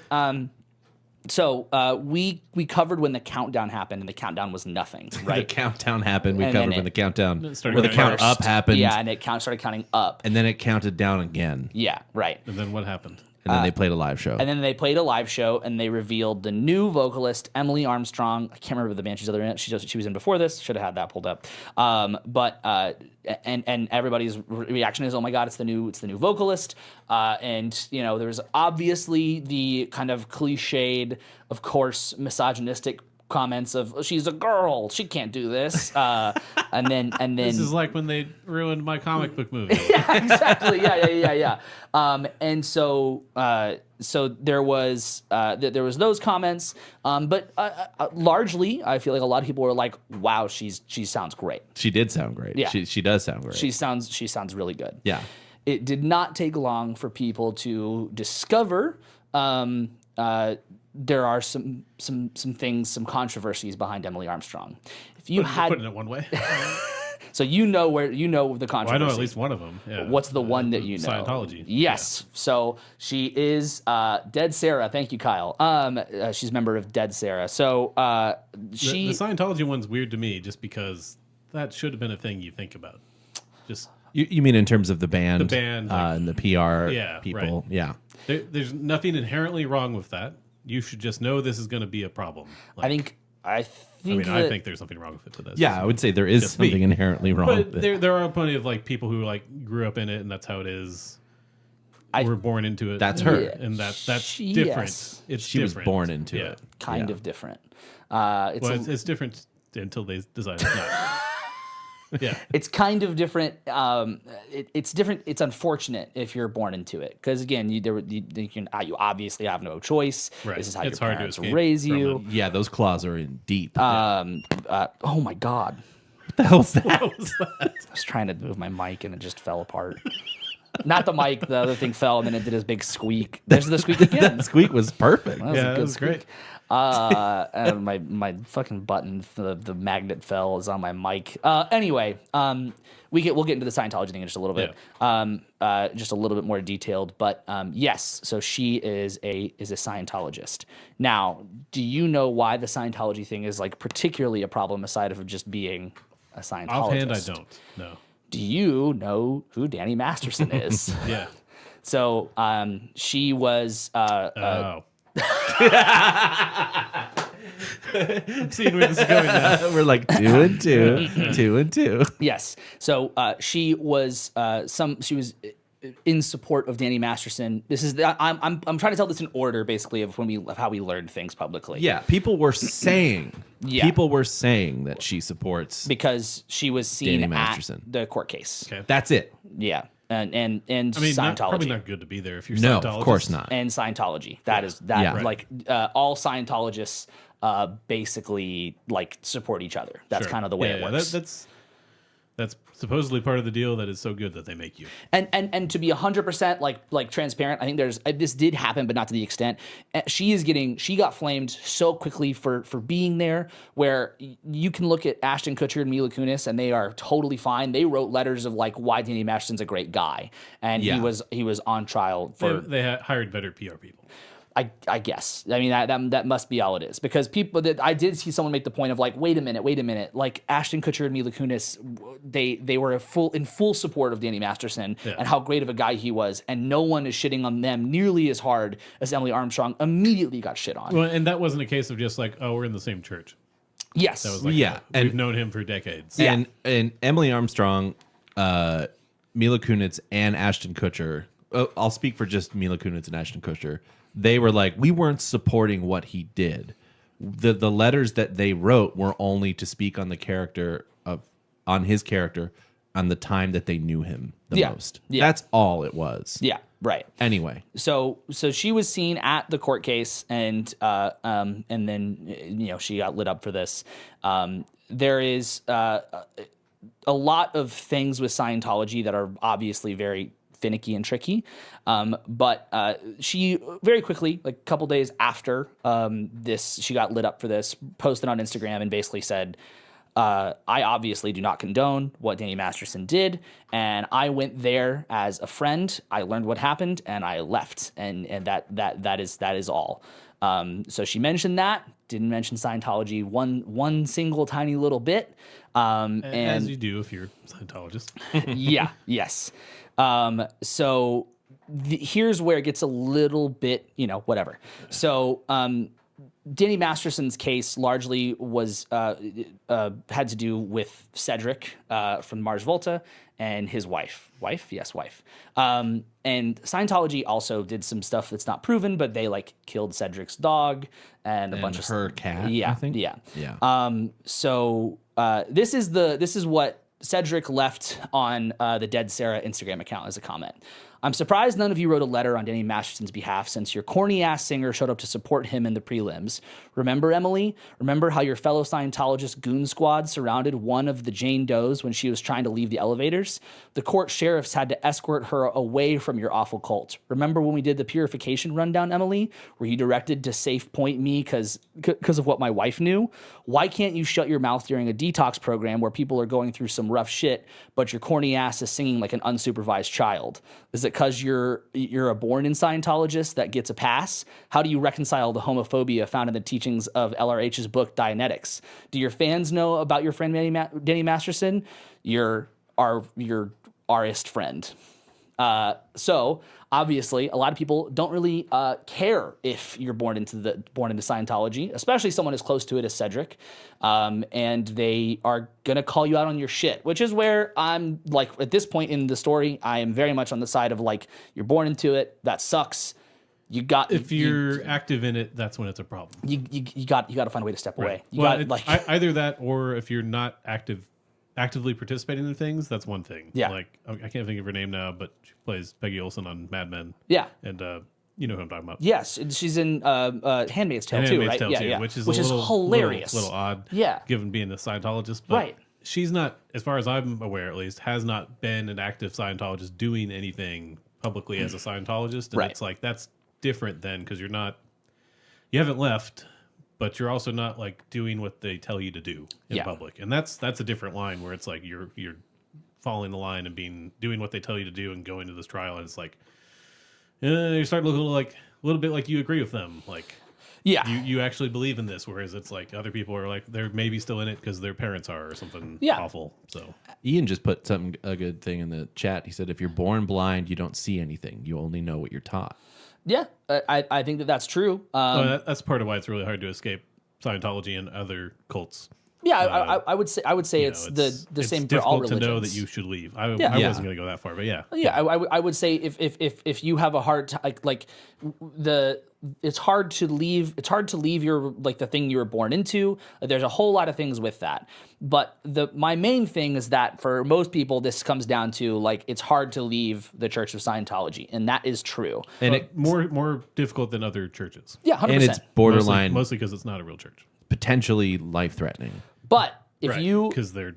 we covered when the countdown happened, and the countdown was nothing, right? The countdown happened. We covered when the countdown, started where the count up happened. Yeah, and it started counting up. And then it counted down again. Yeah, right. And then what happened? And then they played a live show. And then they played a live show, and they revealed the new vocalist, Emily Armstrong. I can't remember the band she's in. She was in before this. Should have had that pulled up. And everybody's reaction is, oh my God, it's the new vocalist. And there's obviously the kind of cliched, of course, misogynistic comments of she's a girl, she can't do this, and then this is like when they ruined my comic book movie. Yeah, exactly. Yeah. And so there was those comments, but largely I feel like a lot of people were like, wow, she sounds great. She did sound great. Yeah, she does sound great. She sounds really good. Yeah. It did not take long for people to discover there are some things, some controversies behind Emily Armstrong. If you had putting it one way, so the controversy. Well, I know at least one of them. Yeah. What's the one that you know? Scientology. Yes. Yeah. So she is Dead Sarah. Thank you, Kyle. She's a member of Dead Sarah. So the Scientology one's weird to me, just because that should have been a thing you think about. Just You mean in terms of the band? The band, and the PR yeah, people. right. Yeah. There's nothing inherently wrong with that. You should just know this is going to be a problem. I think I think there's something wrong with it. But that's Yeah, I would say there is something inherently wrong But with it. there are plenty of like people who like grew up in it and that's how it is. We're born into it. That's her. And that's different. Yes. She was born into it. kind of different. It's different until they decide it's not. Yeah. It's kind of different. It's different. It's unfortunate if you're born into it because again, you obviously have no choice. Right. This is how It's your hard to parents escape raise from you. it. Yeah, those claws are in deep. Oh my god! What the hell was that? What was that? I was trying to move my mic and it just fell apart. Not the mic, the other thing fell and then it did this big squeak. There's the squeak again. That squeak was perfect. That was Yeah, a that good was squeak. great. And my fucking button, the magnet fell is on my mic. Anyway, we'll get into the Scientology thing in just a little bit. Just a little bit more detailed, but yes. So she is a Scientologist. Now, do you know why the Scientology thing is like particularly a problem aside of just being a Scientologist? Offhand, I don't. No. Do you know who Danny Masterson is? Yeah. So she was. I'm seeing where this is going now. We're like 2 and 2, 2 and 2. Yes. So she was she was in support of Danny Masterson. This is I'm trying to tell this in order, basically, of how we learned things publicly. Yeah, people were saying. Yeah. People were saying that she supports. Because she was seen Danny at Masterson. the court case. Okay. That's it. Yeah. And I mean, Scientology. probably not good to be there if you're No, Scientologist. of course not. And Scientology. Yeah. Like all Scientologists basically like support each other. That's Sure. kind of the way it works. That's supposedly part of the deal that is so good that they make you. And to be 100% like transparent, I think this did happen, but not to the extent. She got flamed so quickly for being there, where you can look at Ashton Kutcher and Mila Kunis, and they are totally fine. They wrote letters of like why Danny Masterson's a great guy, and he was on trial for. They hired better PR people. I guess. I mean, that must be all it is. Because I did see someone make the point of like, wait a minute. Like Ashton Kutcher and Mila Kunis, they were in full support of Danny Masterson and how great of a guy he was. And no one is shitting on them nearly as hard as Emily Armstrong immediately got shit on. Well, and that wasn't a case of just like, oh, we're in the same church. Yes. That was like, Yeah, we've known him for decades. And Emily Armstrong, Mila Kunis, and Ashton Kutcher. I'll speak for just Mila Kunis and Ashton Kutcher. They were like, we weren't supporting what he did. The letters that they wrote were only to speak on on his character on the time that they knew him the most. Yeah. That's all it was. Yeah, right. Anyway. So she was seen at the court case, and then she got lit up for this. There is a lot of things with Scientology that are obviously very finicky and tricky, but she very quickly, like a couple days after she got lit up for this, posted on Instagram and basically said, I obviously do not condone what Danny Masterson did, and I went there as a friend. I learned what happened, and I left, and that is all. So she mentioned that, didn't mention Scientology one single tiny little bit. And as you do if you're a Scientologist. Yes. So here's where it gets a little bit, whatever. So Danny Masterson's case largely was had to do with Cedric from Mars Volta and his wife. Wife. And Scientology also did some stuff that's not proven, but they like killed Cedric's dog and a bunch of her cat. Yeah, I think. Yeah. So this is what Cedric left on the Dead Sarah Instagram account as a comment. I'm surprised none of you wrote a letter on Danny Masterson's behalf since your corny-ass singer showed up to support him in the prelims. Remember, Emily? Remember how your fellow Scientologist goon squad surrounded one of the Jane Does when she was trying to leave the elevators? The court sheriffs had to escort her away from your awful cult. Remember when we did the purification rundown, Emily? Were you directed to safe point me because of what my wife knew? Why can't you shut your mouth during a detox program where people are going through some rough shit, but your corny ass is singing like an unsupervised child? Is it because you're a born-in Scientologist that gets a pass? How do you reconcile the homophobia found in the teachings of LRH's book Dianetics? Do your fans know about your friend Danny Masterson? Your artist friend. So obviously, a lot of people don't really care if you're born into Scientology, especially someone as close to it as Cedric, and they are gonna call you out on your shit. Which is where I'm like, at this point in the story, I am very much on the side of like, you're born into it. That sucks. If you're active in it, that's when it's a problem. You got to find a way to step away. Either that, or if you're not actively participating in things, that's one thing. Yeah. Like, I can't think of her name now, but she plays Peggy Olson on Mad Men. Yeah. And you know who I'm talking about. Yes, she's in Handmaid's Tale too, right? Yeah. Which is hilarious. Little odd. Yeah. Given being a Scientologist, but right. She's not, as far as I'm aware at least, has not been an active Scientologist doing anything publicly as a Scientologist, and it's like that's different then, because you haven't left, but you're also not like doing what they tell you to do in public, and that's a different line where it's like you're following the line and doing what they tell you to do and going to this trial, and it's like you start looking a little bit like you agree with them, like you actually believe in this, whereas it's like other people are like they're maybe still in it because their parents are or something awful. So Ian just put a good thing in the chat. He said, if you're born blind, you don't see anything, you only know what you're taught. Yeah, I think that's true. That's part of why it's really hard to escape Scientology and other cults. Yeah, I would say it's the same for all religions. It's difficult to know that you should leave. I wasn't going to go that far, but yeah. Yeah, I would say if you have a hard time, it's hard to leave. It's hard to leave your the thing you were born into. There's a whole lot of things with that, but my main thing is that for most people, this comes down to it's hard to leave the Church of Scientology, and that is true. And it's more difficult than other churches. Yeah, 100%. And it's borderline, mostly because it's not a real church, potentially life-threatening. But if you because they're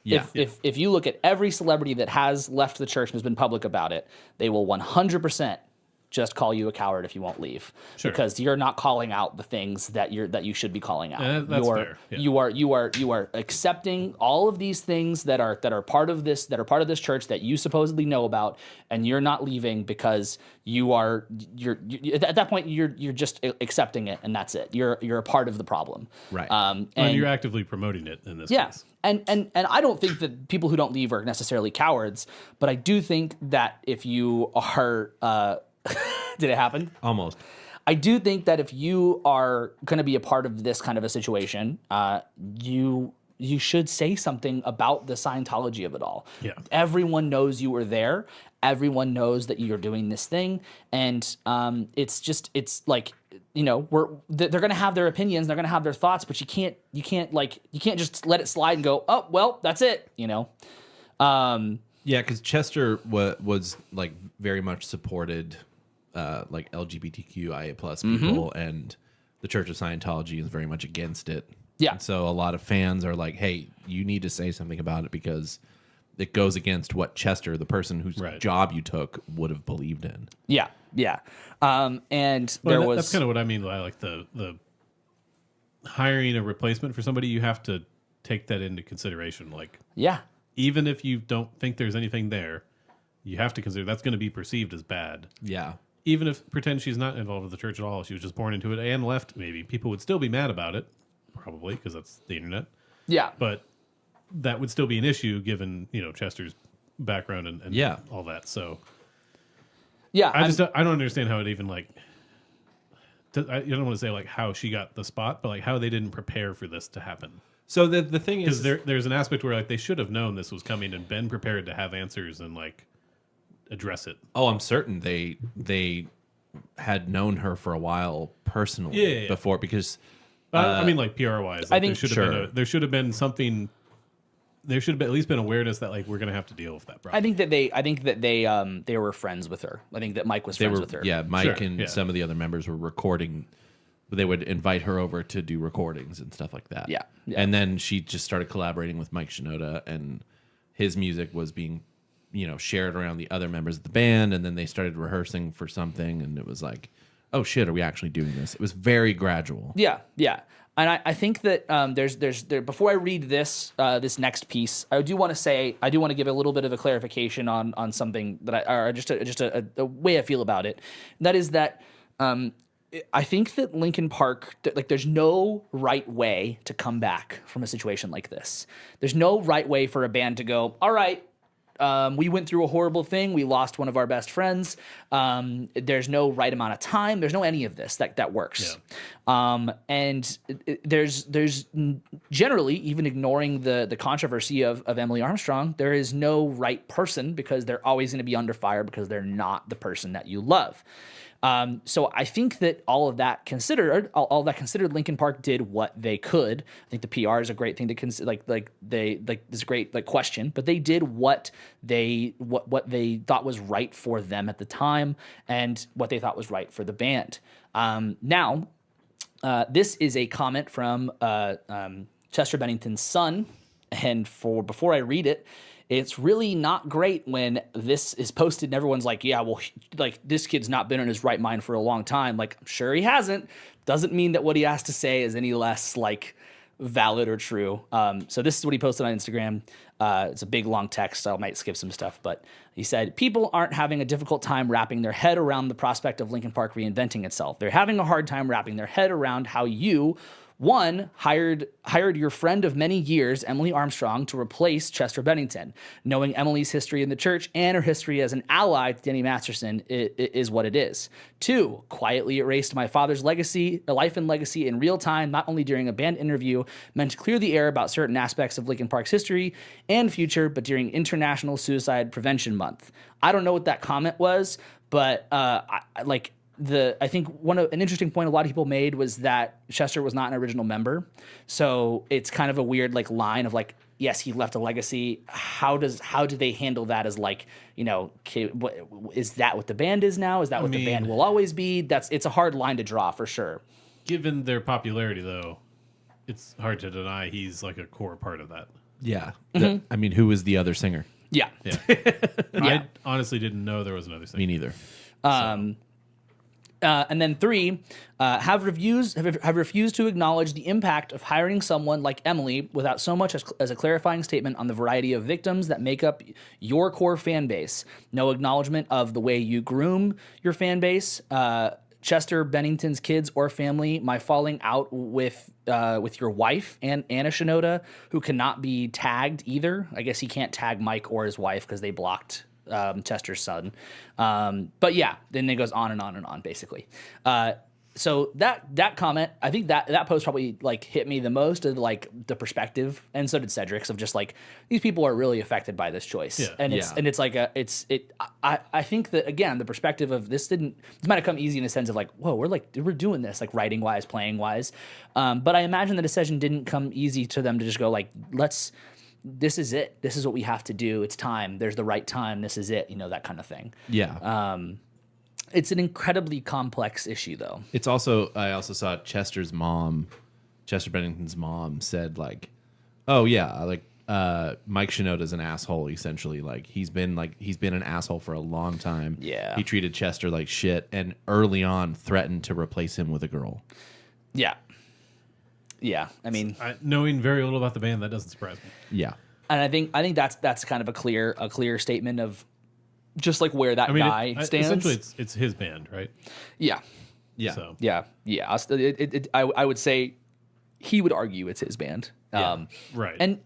if you look at every celebrity that has left the church and has been public about it, they will 100% just call you a coward if you won't leave, because you're not calling out the things that you should be calling out. That's fair. Yeah. You are accepting all of these things that are part of this church that you supposedly know about, and you're not leaving because you're at that point you're just accepting it, and that's it. You're a part of the problem, right? And you're actively promoting it in this case. And I don't think that people who don't leave are necessarily cowards, but I do think that if you are did it happen? Almost. I do think that if you are going to be a part of this kind of a situation, you should say something about the Scientology of it all. Yeah. Everyone knows you were there. Everyone knows that you're doing this thing, and it's like, they're going to have their opinions, they're going to have their thoughts, but you can't just let it slide and go, oh well, that's it. Yeah, because Chester was very much supported LGBTQIA plus people, and the Church of Scientology is very much against it. Yeah. And so a lot of fans are like, hey, you need to say something about it because it goes against what Chester, the person whose job you took, would have believed in. Yeah, yeah. And that's kind of what I mean by the hiring a replacement for somebody. You have to take that into consideration. Even if you don't think there's anything there, you have to consider that's going to be perceived as bad. Yeah. Even if pretend she's not involved with the church at all, she was just born into it and left, maybe people would still be mad about it, probably, because that's the internet. Yeah. But that would still be an issue given, Chester's background and all that. So yeah, I don't understand how it even I don't want to say how she got the spot, but how they didn't prepare for this to happen. So the thing is, there's an aspect where they should have known this was coming and been prepared to have answers and address it. Oh, I'm certain they had known her for a while personally before, because I mean PR wise, I think there should have been something. There should have at least been awareness that we're going to have to deal with that problem. I think that they were friends with her. I think that Mike was friends with her. Yeah, Mike and some of the other members were recording. They would invite her over to do recordings and stuff like that. Yeah. And then she just started collaborating with Mike Shinoda, and his music was being, shared around the other members of the band. And then they started rehearsing for something, and it was like, oh shit, are we actually doing this? It was very gradual. Yeah. Yeah. And I think that there's before I read this next piece, I do want to give a little bit of a clarification on something that just a way I feel about it. And that is that, I think that Linkin Park, there's no right way to come back from a situation like this. There's no right way for a band to go, all right, we went through a horrible thing. We lost one of our best friends. There's no right amount of time. There's no any of this that works. Yeah. And there's generally, even ignoring the controversy of Emily Armstrong, there is no right person because they're always going to be under fire because they're not the person that you love. So I think that all that considered, Linkin Park did what they could. I think the PR is a great thing to consider. This great question, but they did what they thought was right for them at the time and what they thought was right for the band. Now, this is a comment from Chester Bennington's son, and before I read it. It's really not great when this is posted and everyone's like, yeah, well, like this kid's not been in his right mind for a long time. Like, I'm sure he hasn't. Doesn't mean that what he has to say is any less like valid or true. So this is what he posted on Instagram. It's a big long text, so I might skip some stuff, but he said, people aren't having a difficult time wrapping their head around the prospect of Linkin Park reinventing itself. They're having a hard time wrapping their head around how you, one, hired your friend of many years, Emily Armstrong, to replace Chester Bennington. Knowing Emily's history in the church and her history as an ally to Danny Masterson is what it is. Two, quietly erased my father's life and legacy in real time, not only during a band interview meant to clear the air about certain aspects of Linkin Park's history and future, but during International Suicide Prevention Month. I don't know what that comment was, but I think an interesting point a lot of people made was that Chester was not an original member. So it's kind of a weird line of yes, he left a legacy. How do they handle that as is that what the band is now? Is that what the band will always be? It's a hard line to draw for sure. Given their popularity though, it's hard to deny he's a core part of that. Yeah. Mm-hmm. Who was the other singer? Yeah. Yeah. I honestly didn't know there was another singer. Me neither. And then three, have refused to acknowledge the impact of hiring someone like Emily without so much as a clarifying statement on the variety of victims that make up your core fan base. No acknowledgement of the way you groom your fan base. Chester Bennington's kids or family, my falling out with your wife and Anna Shinoda, who cannot be tagged either. I guess he can't tag Mike or his wife because they blocked Chester's son. But yeah, then it goes on and on and on, basically. So that comment, I think that post probably hit me the most of the perspective, and so did Cedric's, of just these people are really affected by this choice. Yeah. And I think that again, the perspective of this might have come easy in a sense of whoa, we're doing this writing wise, playing wise. But I imagine the decision didn't come easy to them to just go this is it. This is what we have to do. It's time. There's the right time. This is it. That kind of thing. Yeah. It's an incredibly complex issue, though. It's also, I also saw Chester Bennington's mom said oh yeah, Mike Shinoda's an asshole. Essentially, he's been an asshole for a long time. Yeah. He treated Chester like shit, and early on threatened to replace him with a girl. Yeah. Yeah, knowing very little about the band, that doesn't surprise me. Yeah, and I think that's kind of a clear statement of just where that guy stands. Essentially, it's his band, right? Yeah, yeah, so. yeah. I would say he would argue it's his band. Right, and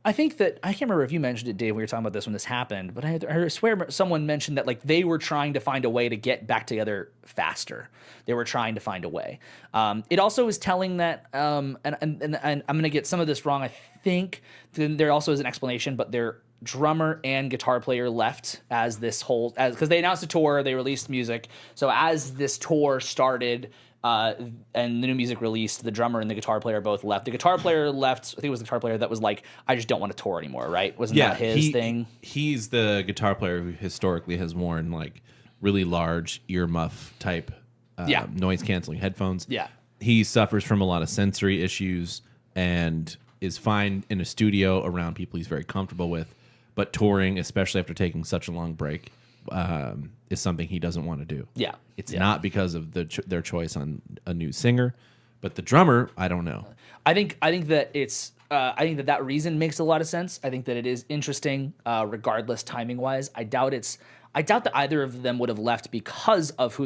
I think that, I can't remember if you mentioned it, Dave, we were talking about this when this happened, but I swear someone mentioned that they were trying to find a way to get back together faster. They were trying to find a way. It also is telling that, and I'm going to get some of this wrong, I think. There also is an explanation, but their drummer and guitar player left because they announced a tour, they released music. So as this tour started, and the new music released, the drummer and the guitar player both left. The guitar player left, I think it was the guitar player that was I just don't want to tour anymore, right? Wasn't that his thing? He's the guitar player who historically has worn really large earmuff type noise canceling headphones. Yeah. He suffers from a lot of sensory issues and is fine in a studio around people he's very comfortable with, but touring, especially after taking such a long break, is something he doesn't want to do. Yeah. It's not because of their choice on a new singer, but the drummer, I don't know. I think that it's I think that reason makes a lot of sense. I think that it is interesting, regardless timing wise. I doubt that either of them would have left because of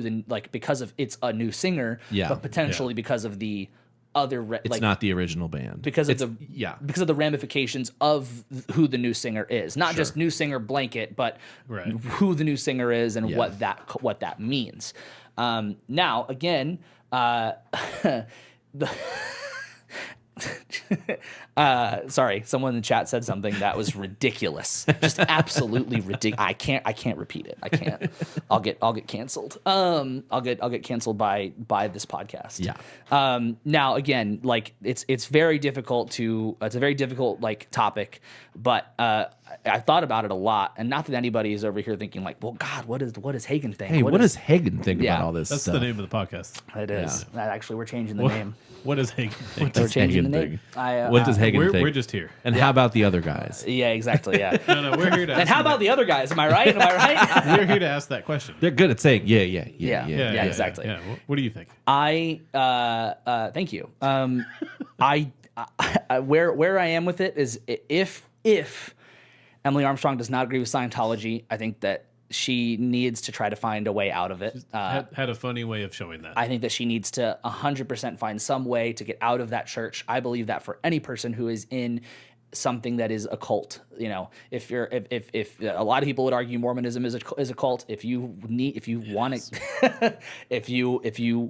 because of it's a new singer, but potentially because of the other it's not the original band because of the ramifications of who the new singer is, not just new singer blanket, but who the new singer is and what that means. Now again, sorry, someone in the chat said something that was ridiculous, just absolutely ridiculous. I can't repeat it. I can't. I'll get canceled. I'll get canceled by this podcast. Yeah. Now again, like it's very difficult it's a very difficult like topic, but I thought about it a lot, and not that anybody is over here thinking like, well, God, what does Hagen think? Hey, what does Hagen think about all this? That's stuff? the name of the podcast. It is. Actually, we're changing the name. What does Hagen think? We're changing the name. What does Hagen think? We're just here. And how about the other guys? Yeah, exactly. Yeah. No, we're here to. And how about the other guys? Am I right? We're here to ask that question. They're good at saying yeah, exactly. Yeah. What do you think? Thank you. I where I am with it is if Emily Armstrong does not agree with Scientology, I think that she needs to try to find a way out of it. Had a funny way of showing that. I think that she needs to 100% find some way to get out of that church. I believe that for any person who is in something that is a cult, you know, if a lot of people would argue Mormonism is a cult, if you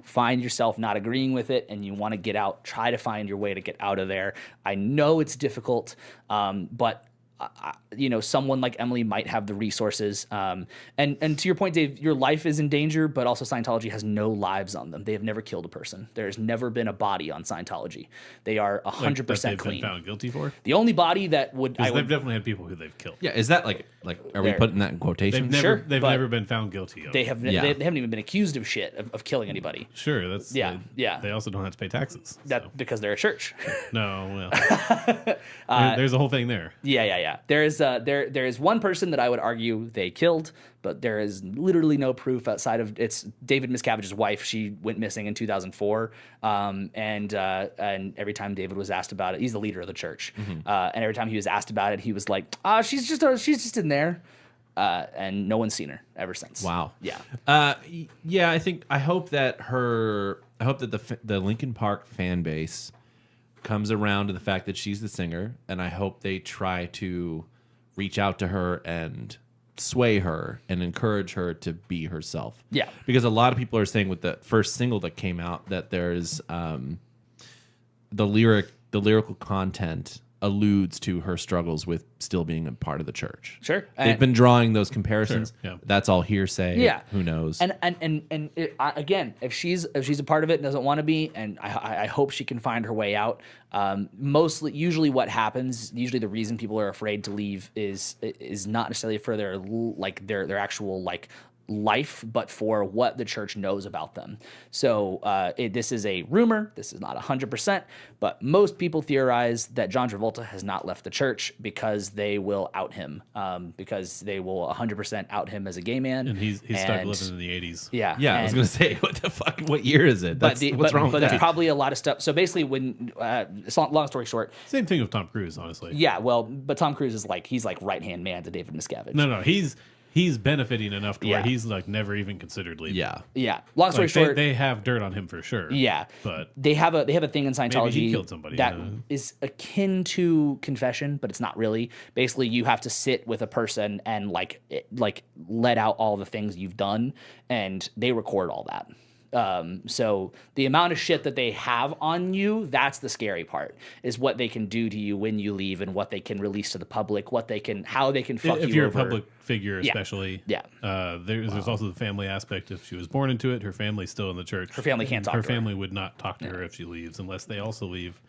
find yourself not agreeing with it and you want to get out, try to find your way to get out of there. I know it's difficult, but someone like Emily might have the resources. And to your point, Dave, your life is in danger, but also Scientology has no lives on them. They have never killed a person. There's never been a body on Scientology. They are 100% clean. Been found guilty for? The only body that would... They've definitely had people who they've killed. Yeah, is that like are we putting that in quotation? They've never been found guilty of. They haven't even been accused of shit, of killing anybody. Sure, that's... They also don't have to pay taxes. Because they're a church. No, well... there's a whole thing there. Yeah. There is one person that I would argue they killed, but there is literally no proof outside of it's David Miscavige's wife. She went missing in 2004, and every time David was asked about it, he's the leader of the church, and every time he was asked about it, he was like, she's just in there, and no one's seen her ever since. Wow. Yeah. I hope that the Linkin Park fan base comes around to the fact that she's the singer, and I hope they try to reach out to her and sway her and encourage her to be herself. Yeah. Because a lot of people are saying with the first single that came out that there's the lyrical content alludes to her struggles with still being a part of the church. Sure. They've been drawing those comparisons. Sure, yeah. That's all hearsay. Yeah. Who knows? And again, if she's a part of it and doesn't want to be, and I hope she can find her way out. Usually what happens, usually the reason people are afraid to leave is not necessarily for their actual life, but for what the church knows about them. So this is a rumor. This is not 100%, but most people theorize that John Travolta has not left the church because they will out him, because they will 100% out him as a gay man. And he's stuck living in the 80s. Yeah. Yeah, I was going to say, what the fuck? What year is it? What's wrong with that? But there's probably a lot of stuff. So basically, long story short. Same thing with Tom Cruise, honestly. Yeah, well, but Tom Cruise is he's right-hand man to David Miscavige. No, he's benefiting enough to where he's never even considered leaving. Yeah. Long story short, they have dirt on him for sure. Yeah, but they have a thing in Scientology maybe he killed somebody, that is akin to confession, but it's not really. Basically, you have to sit with a person and let out all the things you've done, and they record all that. So the amount of shit that they have on you, that's the scary part, is what they can do to you when you leave and what they can release to the public, how they can fuck you over. If you're a public figure, especially. Yeah. There's also the family aspect. If she was born into it, her family's still in the church. Her family can't talk to her. Her family would not talk to her if she leaves unless they also leave.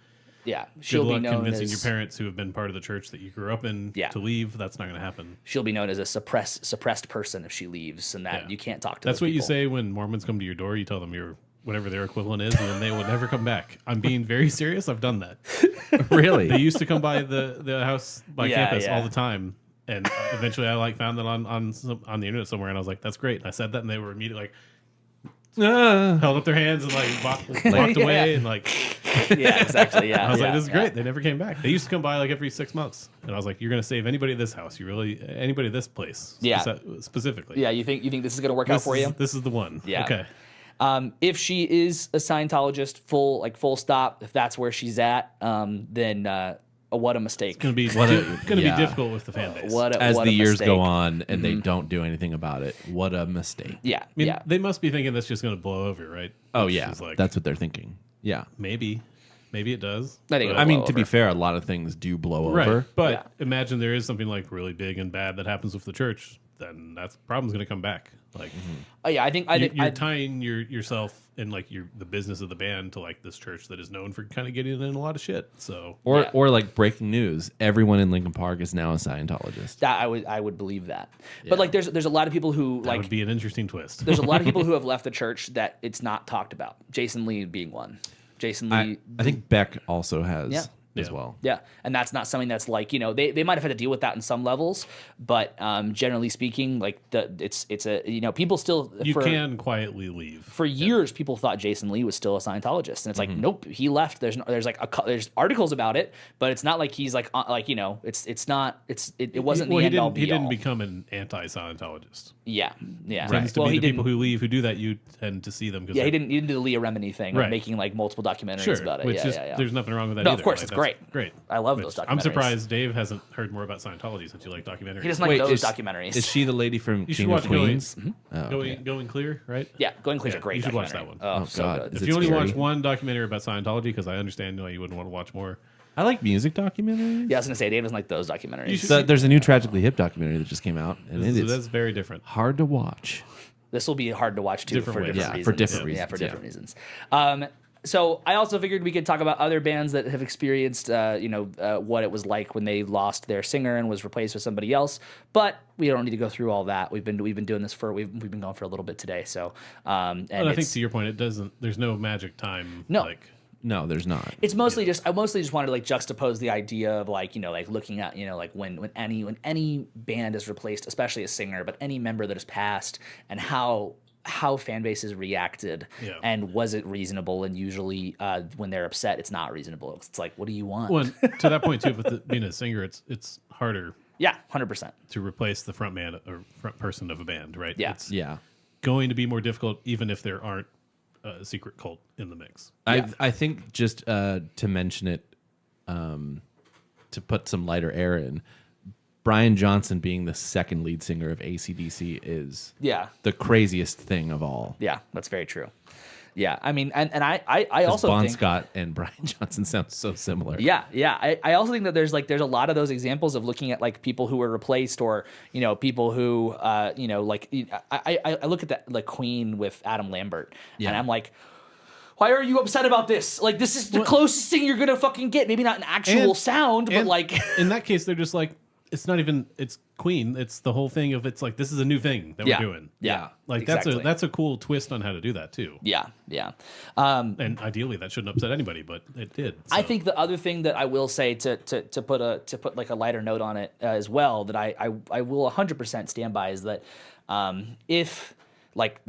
Yeah. Good luck convincing your parents who have been part of the church that you grew up in to leave. That's not going to happen. She'll be known as a suppressed person if she leaves, and that you can't talk to. That's what you say when Mormons come to your door. You tell them you're whatever their equivalent is, and then they will never come back. I'm being very serious. I've done that. Really? They used to come by the house by campus all the time, and eventually I found that on the internet somewhere, and I was like, "That's great." And I said that, and they were immediately held up their hands and walked away and yeah, exactly. Yeah, I was like, this is great. They never came back. They used to come by every 6 months, and I was like, you're gonna save anybody at this house. Anybody at this place. Specifically. Yeah, you think this is gonna work out for you? This is the one. Yeah. Okay. If she is a Scientologist, full stop, if that's where she's at, then what a mistake. It's going to be difficult with the fan base. As the years go on and they don't do anything about it, what a mistake. Yeah, I mean, they must be thinking that's just going to blow over, right? Oh, yeah. That's what they're thinking. Yeah. Maybe it does. I mean, to be fair, a lot of things do blow over. But imagine there is something like really big and bad that happens with the church, then that problem's going to come back. Like, I think you're tying yourself and like the business of the band to like this church that is known for kind of getting in a lot of shit. So or like breaking news, everyone in Linkin Park is now a Scientologist. That I would believe that. Yeah. But like there's a lot of people who that would be an interesting twist. There's a lot of people who have left the church that it's not talked about. Jason Lee being one. Jason Lee. I think Beck also has as well. Yeah, and that's not something that's like, they might have had to deal with that in some levels, but generally speaking, like it's a people still can quietly leave. For years, people thought Jason Lee was still a Scientologist, and it's like nope, he left. There's articles about it, but it's not like he's like it wasn't the end all be all. He didn't become an anti-Scientologist. Yeah. Tends to be the people who leave who do that. You tend to see them. Yeah, he didn't do the Leah Remini thing, of making like multiple documentaries about it. There's nothing wrong with that. No, either. of course, it's great. I love those documentaries. I'm surprised Dave hasn't heard more about Scientology since you like documentaries. He doesn't like those documentaries. Is she the lady from King of Queens? Mm-hmm. Going Clear, right? Yeah, Going Clear is a great. You should watch that one. Oh, so God. good. If you only watch one documentary about Scientology, because I understand why you wouldn't want to watch more. I like music documentaries. Yeah, I was gonna say Dave doesn't like those documentaries. There's a new Tragically Hip documentary that just came out, and that's very different. Hard to watch. This will be hard to watch too for different reasons. For different reasons. Yeah, for different reasons. So I also figured we could talk about other bands that have experienced, what it was like when they lost their singer and was replaced with somebody else. But we don't need to go through all that. We've been doing this we've been going for a little bit today. So, and I think to your point, there's no magic time. No. No, there's not. It's mostly I mostly just wanted to like juxtapose the idea of like, looking at, like when any band is replaced, especially a singer, but any member that has passed, and how fan bases reacted, and was it reasonable? And usually when they're upset, it's not reasonable. It's like, what do you want? Well, to that point too, with being a singer, it's harder. Yeah, 100%. To replace the front man or front person of a band, right? Yeah. It's going to be more difficult, even if there aren't a secret cult in the mix. I think just to mention it, to put some lighter air in, Brian Johnson being the second lead singer of AC/DC is the craziest thing of all. Yeah, that's very true. Yeah, I mean, and I also Bon think Scott and Brian Johnson sound so similar. Yeah. I also think that there's a lot of those examples of looking at like people who were replaced, or people who I look at that like Queen with Adam Lambert, and I'm like, why are you upset about this? Like, this is the closest thing you're gonna fucking get. Maybe not an actual sound, but like in that case, they're just like, it's not even, it's Queen. It's the whole thing of, it's like, this is a new thing that we're doing. Yeah. Like exactly. that's a cool twist on how to do that too. Yeah. And ideally that shouldn't upset anybody, but it did. So. I think the other thing that I will say to put like a lighter note on it as well, that I will 100% stand by, is that if like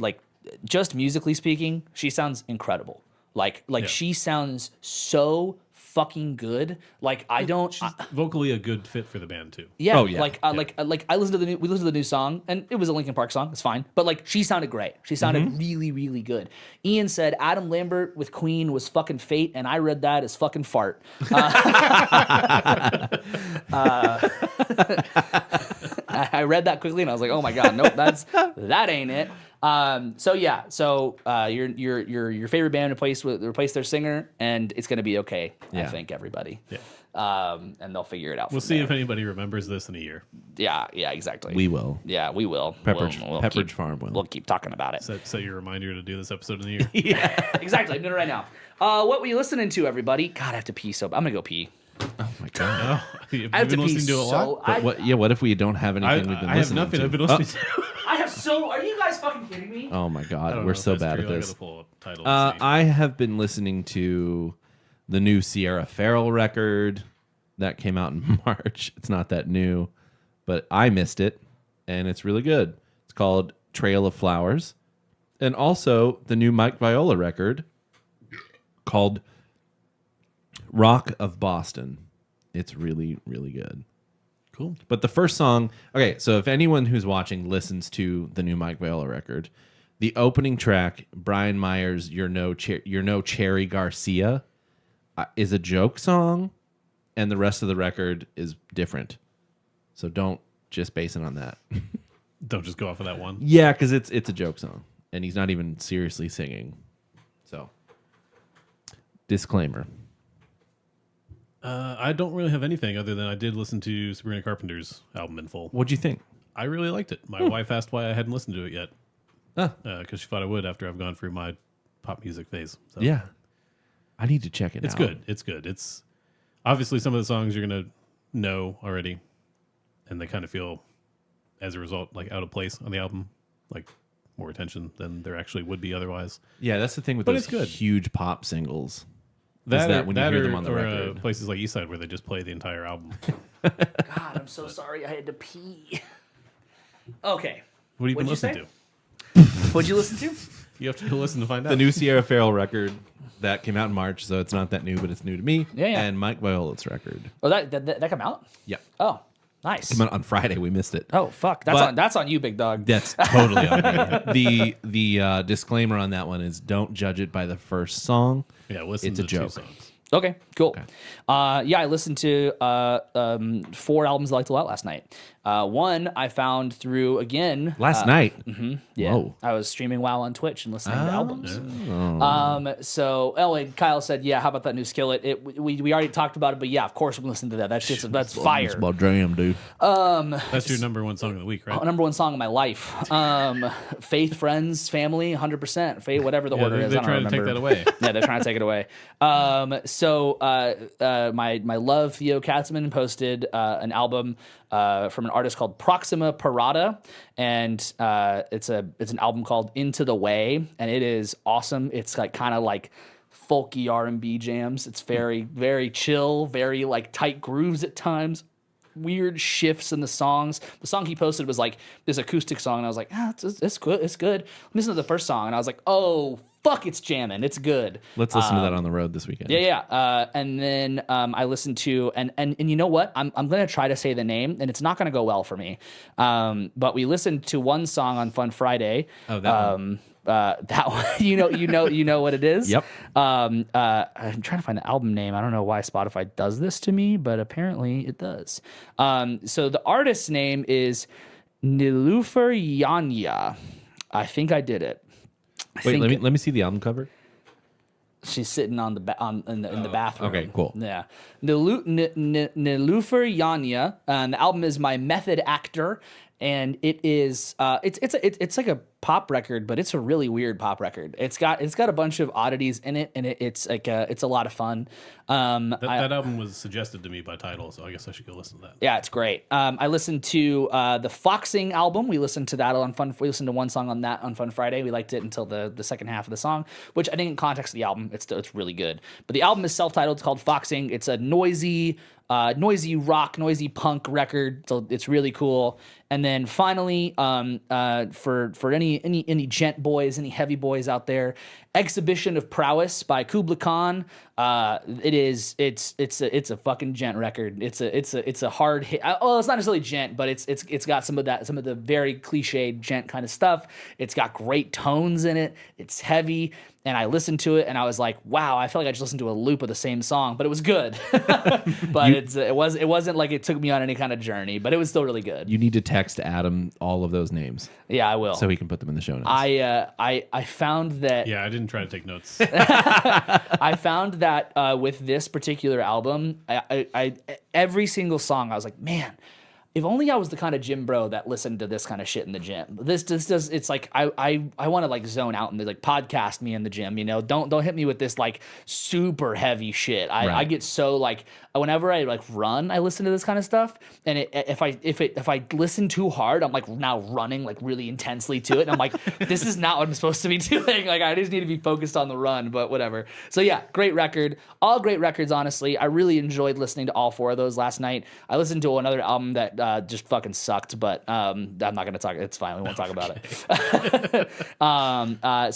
just musically speaking, she sounds incredible. Like she sounds so fucking good. Like she's vocally a good fit for the band too. Yeah. Like I listened to we listened to the new song, and it was a Linkin Park song. It's fine, but like she sounded great. She sounded really, really good. Ian said Adam Lambert with Queen was fucking fate, and I read that as fucking fart. I read that quickly, and I was like, oh my god, nope, that ain't it. So your favorite band replace their singer, and it's gonna be okay. I think everybody. Yeah. And they'll figure it out. We'll see if anybody remembers this in a year. Yeah, exactly. We will. Yeah, we will. Pepperidge Farm will. We'll keep talking about it. Set your reminder to do this episode in the year. Yeah, exactly. I'm doing it right now. What were you listening to, everybody? God, I have to pee. So I'm gonna go pee. Oh my god! I have to pee to a lot. But what if we don't have anything we've been listening nothing. to? I've been listening to. I have so. Are you guys fucking kidding me? Oh my god, we're so bad at this. I I have been listening to the new Sierra Ferrell record that came out in March. It's not that new, but I missed it, and it's really good. It's called Trail of Flowers, and also the new Mike Viola record called Rock of Boston. It's really, really good. Cool. But the first song, okay, so if anyone who's watching listens to the new Mike Viola record, The opening track, Brian Myers, You're No Cherry Garcia, is a joke song, and the rest of the record is different. So don't just base it on that. Don't just go off of that one. Yeah, because it's a joke song, and he's not even seriously singing. So, disclaimer. I don't really have anything other than I did listen to Sabrina Carpenter's album in full. What'd you think? I really liked it. My wife asked why I hadn't listened to it yet. Because she thought I would after I've gone through my pop music phase. So. Yeah. I need to check it out. It's good. It's good. It's obviously some of the songs you're going to know already, and they kind of feel, as a result, like out of place on the album, like more attention than there actually would be otherwise. Yeah, that's the thing with But those it's good. huge pop singles. That when you hear them on the record. Places like Eastside where they just play the entire album. God, I'm so sorry. I had to pee. Okay. What have you been What'd you listening say? to? What'd you listen to? You have to go listen to find out. The new Sierra Ferrell record that came out in March, so it's not that new, but it's new to me. Yeah. And Mike Viola's record. Oh, that come out? Yeah. Oh, nice. Came out on Friday. We missed it. Oh, fuck. That's on you, big dog. That's totally on me. The disclaimer on that one is don't judge it by the first song. Yeah, listen It's to a the two joke. songs. Okay, cool. I listened to 4 albums I liked a lot last night. One I found through, again... Last night? Yeah. Whoa. I was streaming WoW on Twitch and listening to albums. And Kyle said, yeah, how about that new Skillet? We already talked about it, but yeah, of course we're listening to that. That's fire. It's about jam, dude. That's your number one song of the week, right? Number one song of my life. Faith, friends, family, 100%. Faith, whatever the order is. They're I don't trying to take remember. that away. Yeah, they're trying to take it away. My love, Theo Katzman, posted an album from an artist called Próxima Parada, and it's an album called Into the Way, and it is awesome. It's like kind of like folky R&B jams. It's very, very chill, very like tight grooves at times. Weird shifts in the songs. The song he posted was like this acoustic song, and I was like, it's good. It's good. Listen to the first song, and I was like, oh fuck, it's jamming. It's good. Let's listen to that on the road this weekend. Yeah. And then I listened to and you know what? I'm gonna try to say the name, and it's not gonna go well for me. But we listened to one song on Fun Friday. Oh, that one. That one, you know what it is. Yep. I'm trying to find the album name. I don't know why Spotify does this to me, but apparently it does. So the artist's name is Nilufer Yanya. I think I did it. Wait, let me see the album cover. She's sitting on in the bathroom. Okay, cool. Yeah, Nilufer Yanya, and the album is My Method Actor, and it is it's like a pop record, but it's a really weird pop record. It's got a bunch of oddities in it, and it's a lot of fun. That album was suggested to me by Tidal, so I guess I should go listen to that. Yeah, it's great. I listened to the Foxing album. We listened to that on Fun. We listened to one song on that on Fun Friday. We liked it until the second half of the song, which I think in context of the album, it's really good. But the album is self-titled. It's called Foxing. It's a noisy rock, noisy punk record. So it's really cool. And then finally, for any gent boys, any heavy boys out there, Exhibition of Prowess by Kublai Khan. It's a fucking gent record. It's a hard hit. Well, it's not necessarily gent, but it's got some of the very cliched gent kind of stuff. It's got great tones in it. It's heavy. And I listened to it, and I was like, "Wow!" I felt like I just listened to a loop of the same song, but it was good. But it wasn't like it took me on any kind of journey, but it was still really good. You need to text Adam all of those names. Yeah, I will. So he can put them in the show notes. I found that. Yeah, I didn't try to take notes. I found that with this particular album, I every single song, I was like, man. If only I was the kind of gym bro that listened to this kind of shit in the gym. This does. It's like I want to like zone out and like podcast me in the gym. You know, don't hit me with this like super heavy shit. I get so like whenever I like run, I listen to this kind of stuff. And if I listen too hard, I'm like now running like really intensely to it. And I'm like, this is not what I'm supposed to be doing. Like I just need to be focused on the run. But whatever. So yeah, great record. All great records. Honestly, I really enjoyed listening to all 4 of those last night. I listened to another album that. Just fucking sucked, but I'm not gonna talk. It's fine. We won't talk about it.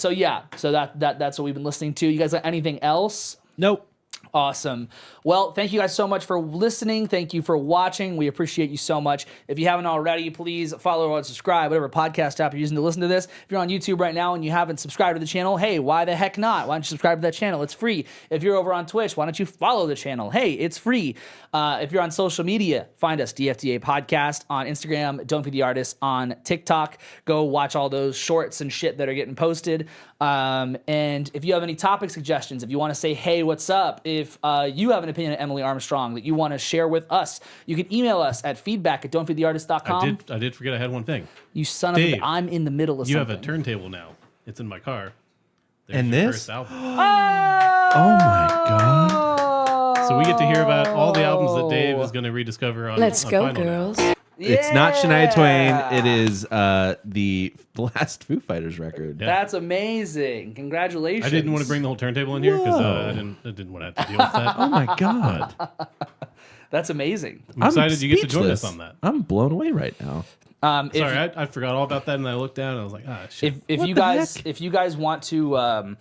So yeah, so that's what we've been listening to. You guys got anything else? Nope. Awesome. Well, thank you guys so much for listening. Thank you for watching. We appreciate you so much. If you haven't already, please follow or subscribe, whatever podcast app you're using to listen to this. If you're on YouTube right now and you haven't subscribed to the channel, hey, why the heck not? Why don't you subscribe to that channel? It's free. If you're over on Twitch, why don't you follow the channel? Hey, it's free. If you're on social media, find us, DFDA Podcast, on Instagram, Don't Be the Artist on TikTok. Go watch all those shorts and shit that are getting posted. And if you have any topic suggestions, if you want to say, hey, what's up? If you have an opinion on Emily Armstrong that you want to share with us, you can email us at feedback@don'tbetheartist.com. I did forget I had one thing. You son Dave, of a... I'm in the middle of you something. have a turntable now. It's in my car. There's And your this? first album. Oh my god. So we get to hear about all the albums that Dave is going to rediscover on Let's on go, vinyl now. girls. It's not Shania Twain. It is the last Foo Fighters record. Yeah. That's amazing. Congratulations. I didn't want to bring the whole turntable in here because I didn't want to have to deal with that. Oh my god. That's amazing. I'm excited you get to join us speechless. on that. I'm blown away right now. Sorry, I forgot all about that, and I looked down and I was like, shit. If you guys want to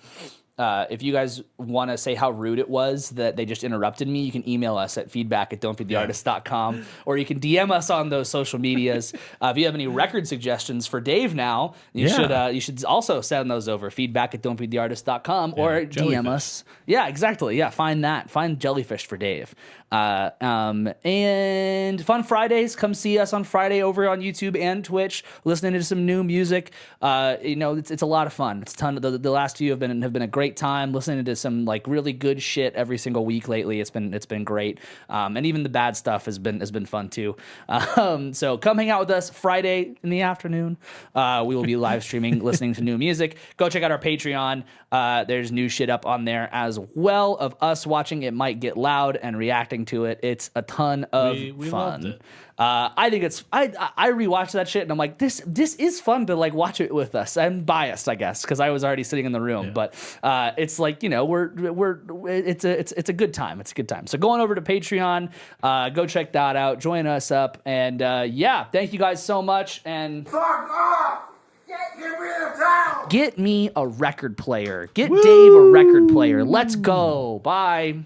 if you guys want to say how rude it was that they just interrupted me, you can email us at feedback@don'tbetheartist.com, or you can DM us on those social medias. If you have any record suggestions for Dave now, you should also send those over, feedback@don'tbetheartist.com, or DM Jellyfish. us. Yeah, exactly. Yeah, find Jellyfish for Dave. And Fun Fridays, come see us on Friday over on YouTube and Twitch, listening to some new music. It's a lot of fun. It's a ton. The last few have been a great time listening to some like really good shit every single week lately. It's been great. And even the bad stuff has been fun too. So come hang out with us Friday in the afternoon. We will be live streaming, listening to new music. Go check out our Patreon. There's new shit up on there as well of us watching It Might Get Loud and reacting to it. It's a ton of we fun. loved it. I think it's I rewatched that shit and I'm like, this is fun to like watch it with us. I'm biased, I guess, because I was already sitting in the room, but it's like, it's a good time. It's a good time. So going over to Patreon, go check that out, join us up, and thank you guys so much. And Fuck off! Get rid of town! get me a record player. Get Dave a record player. Let's go. Bye.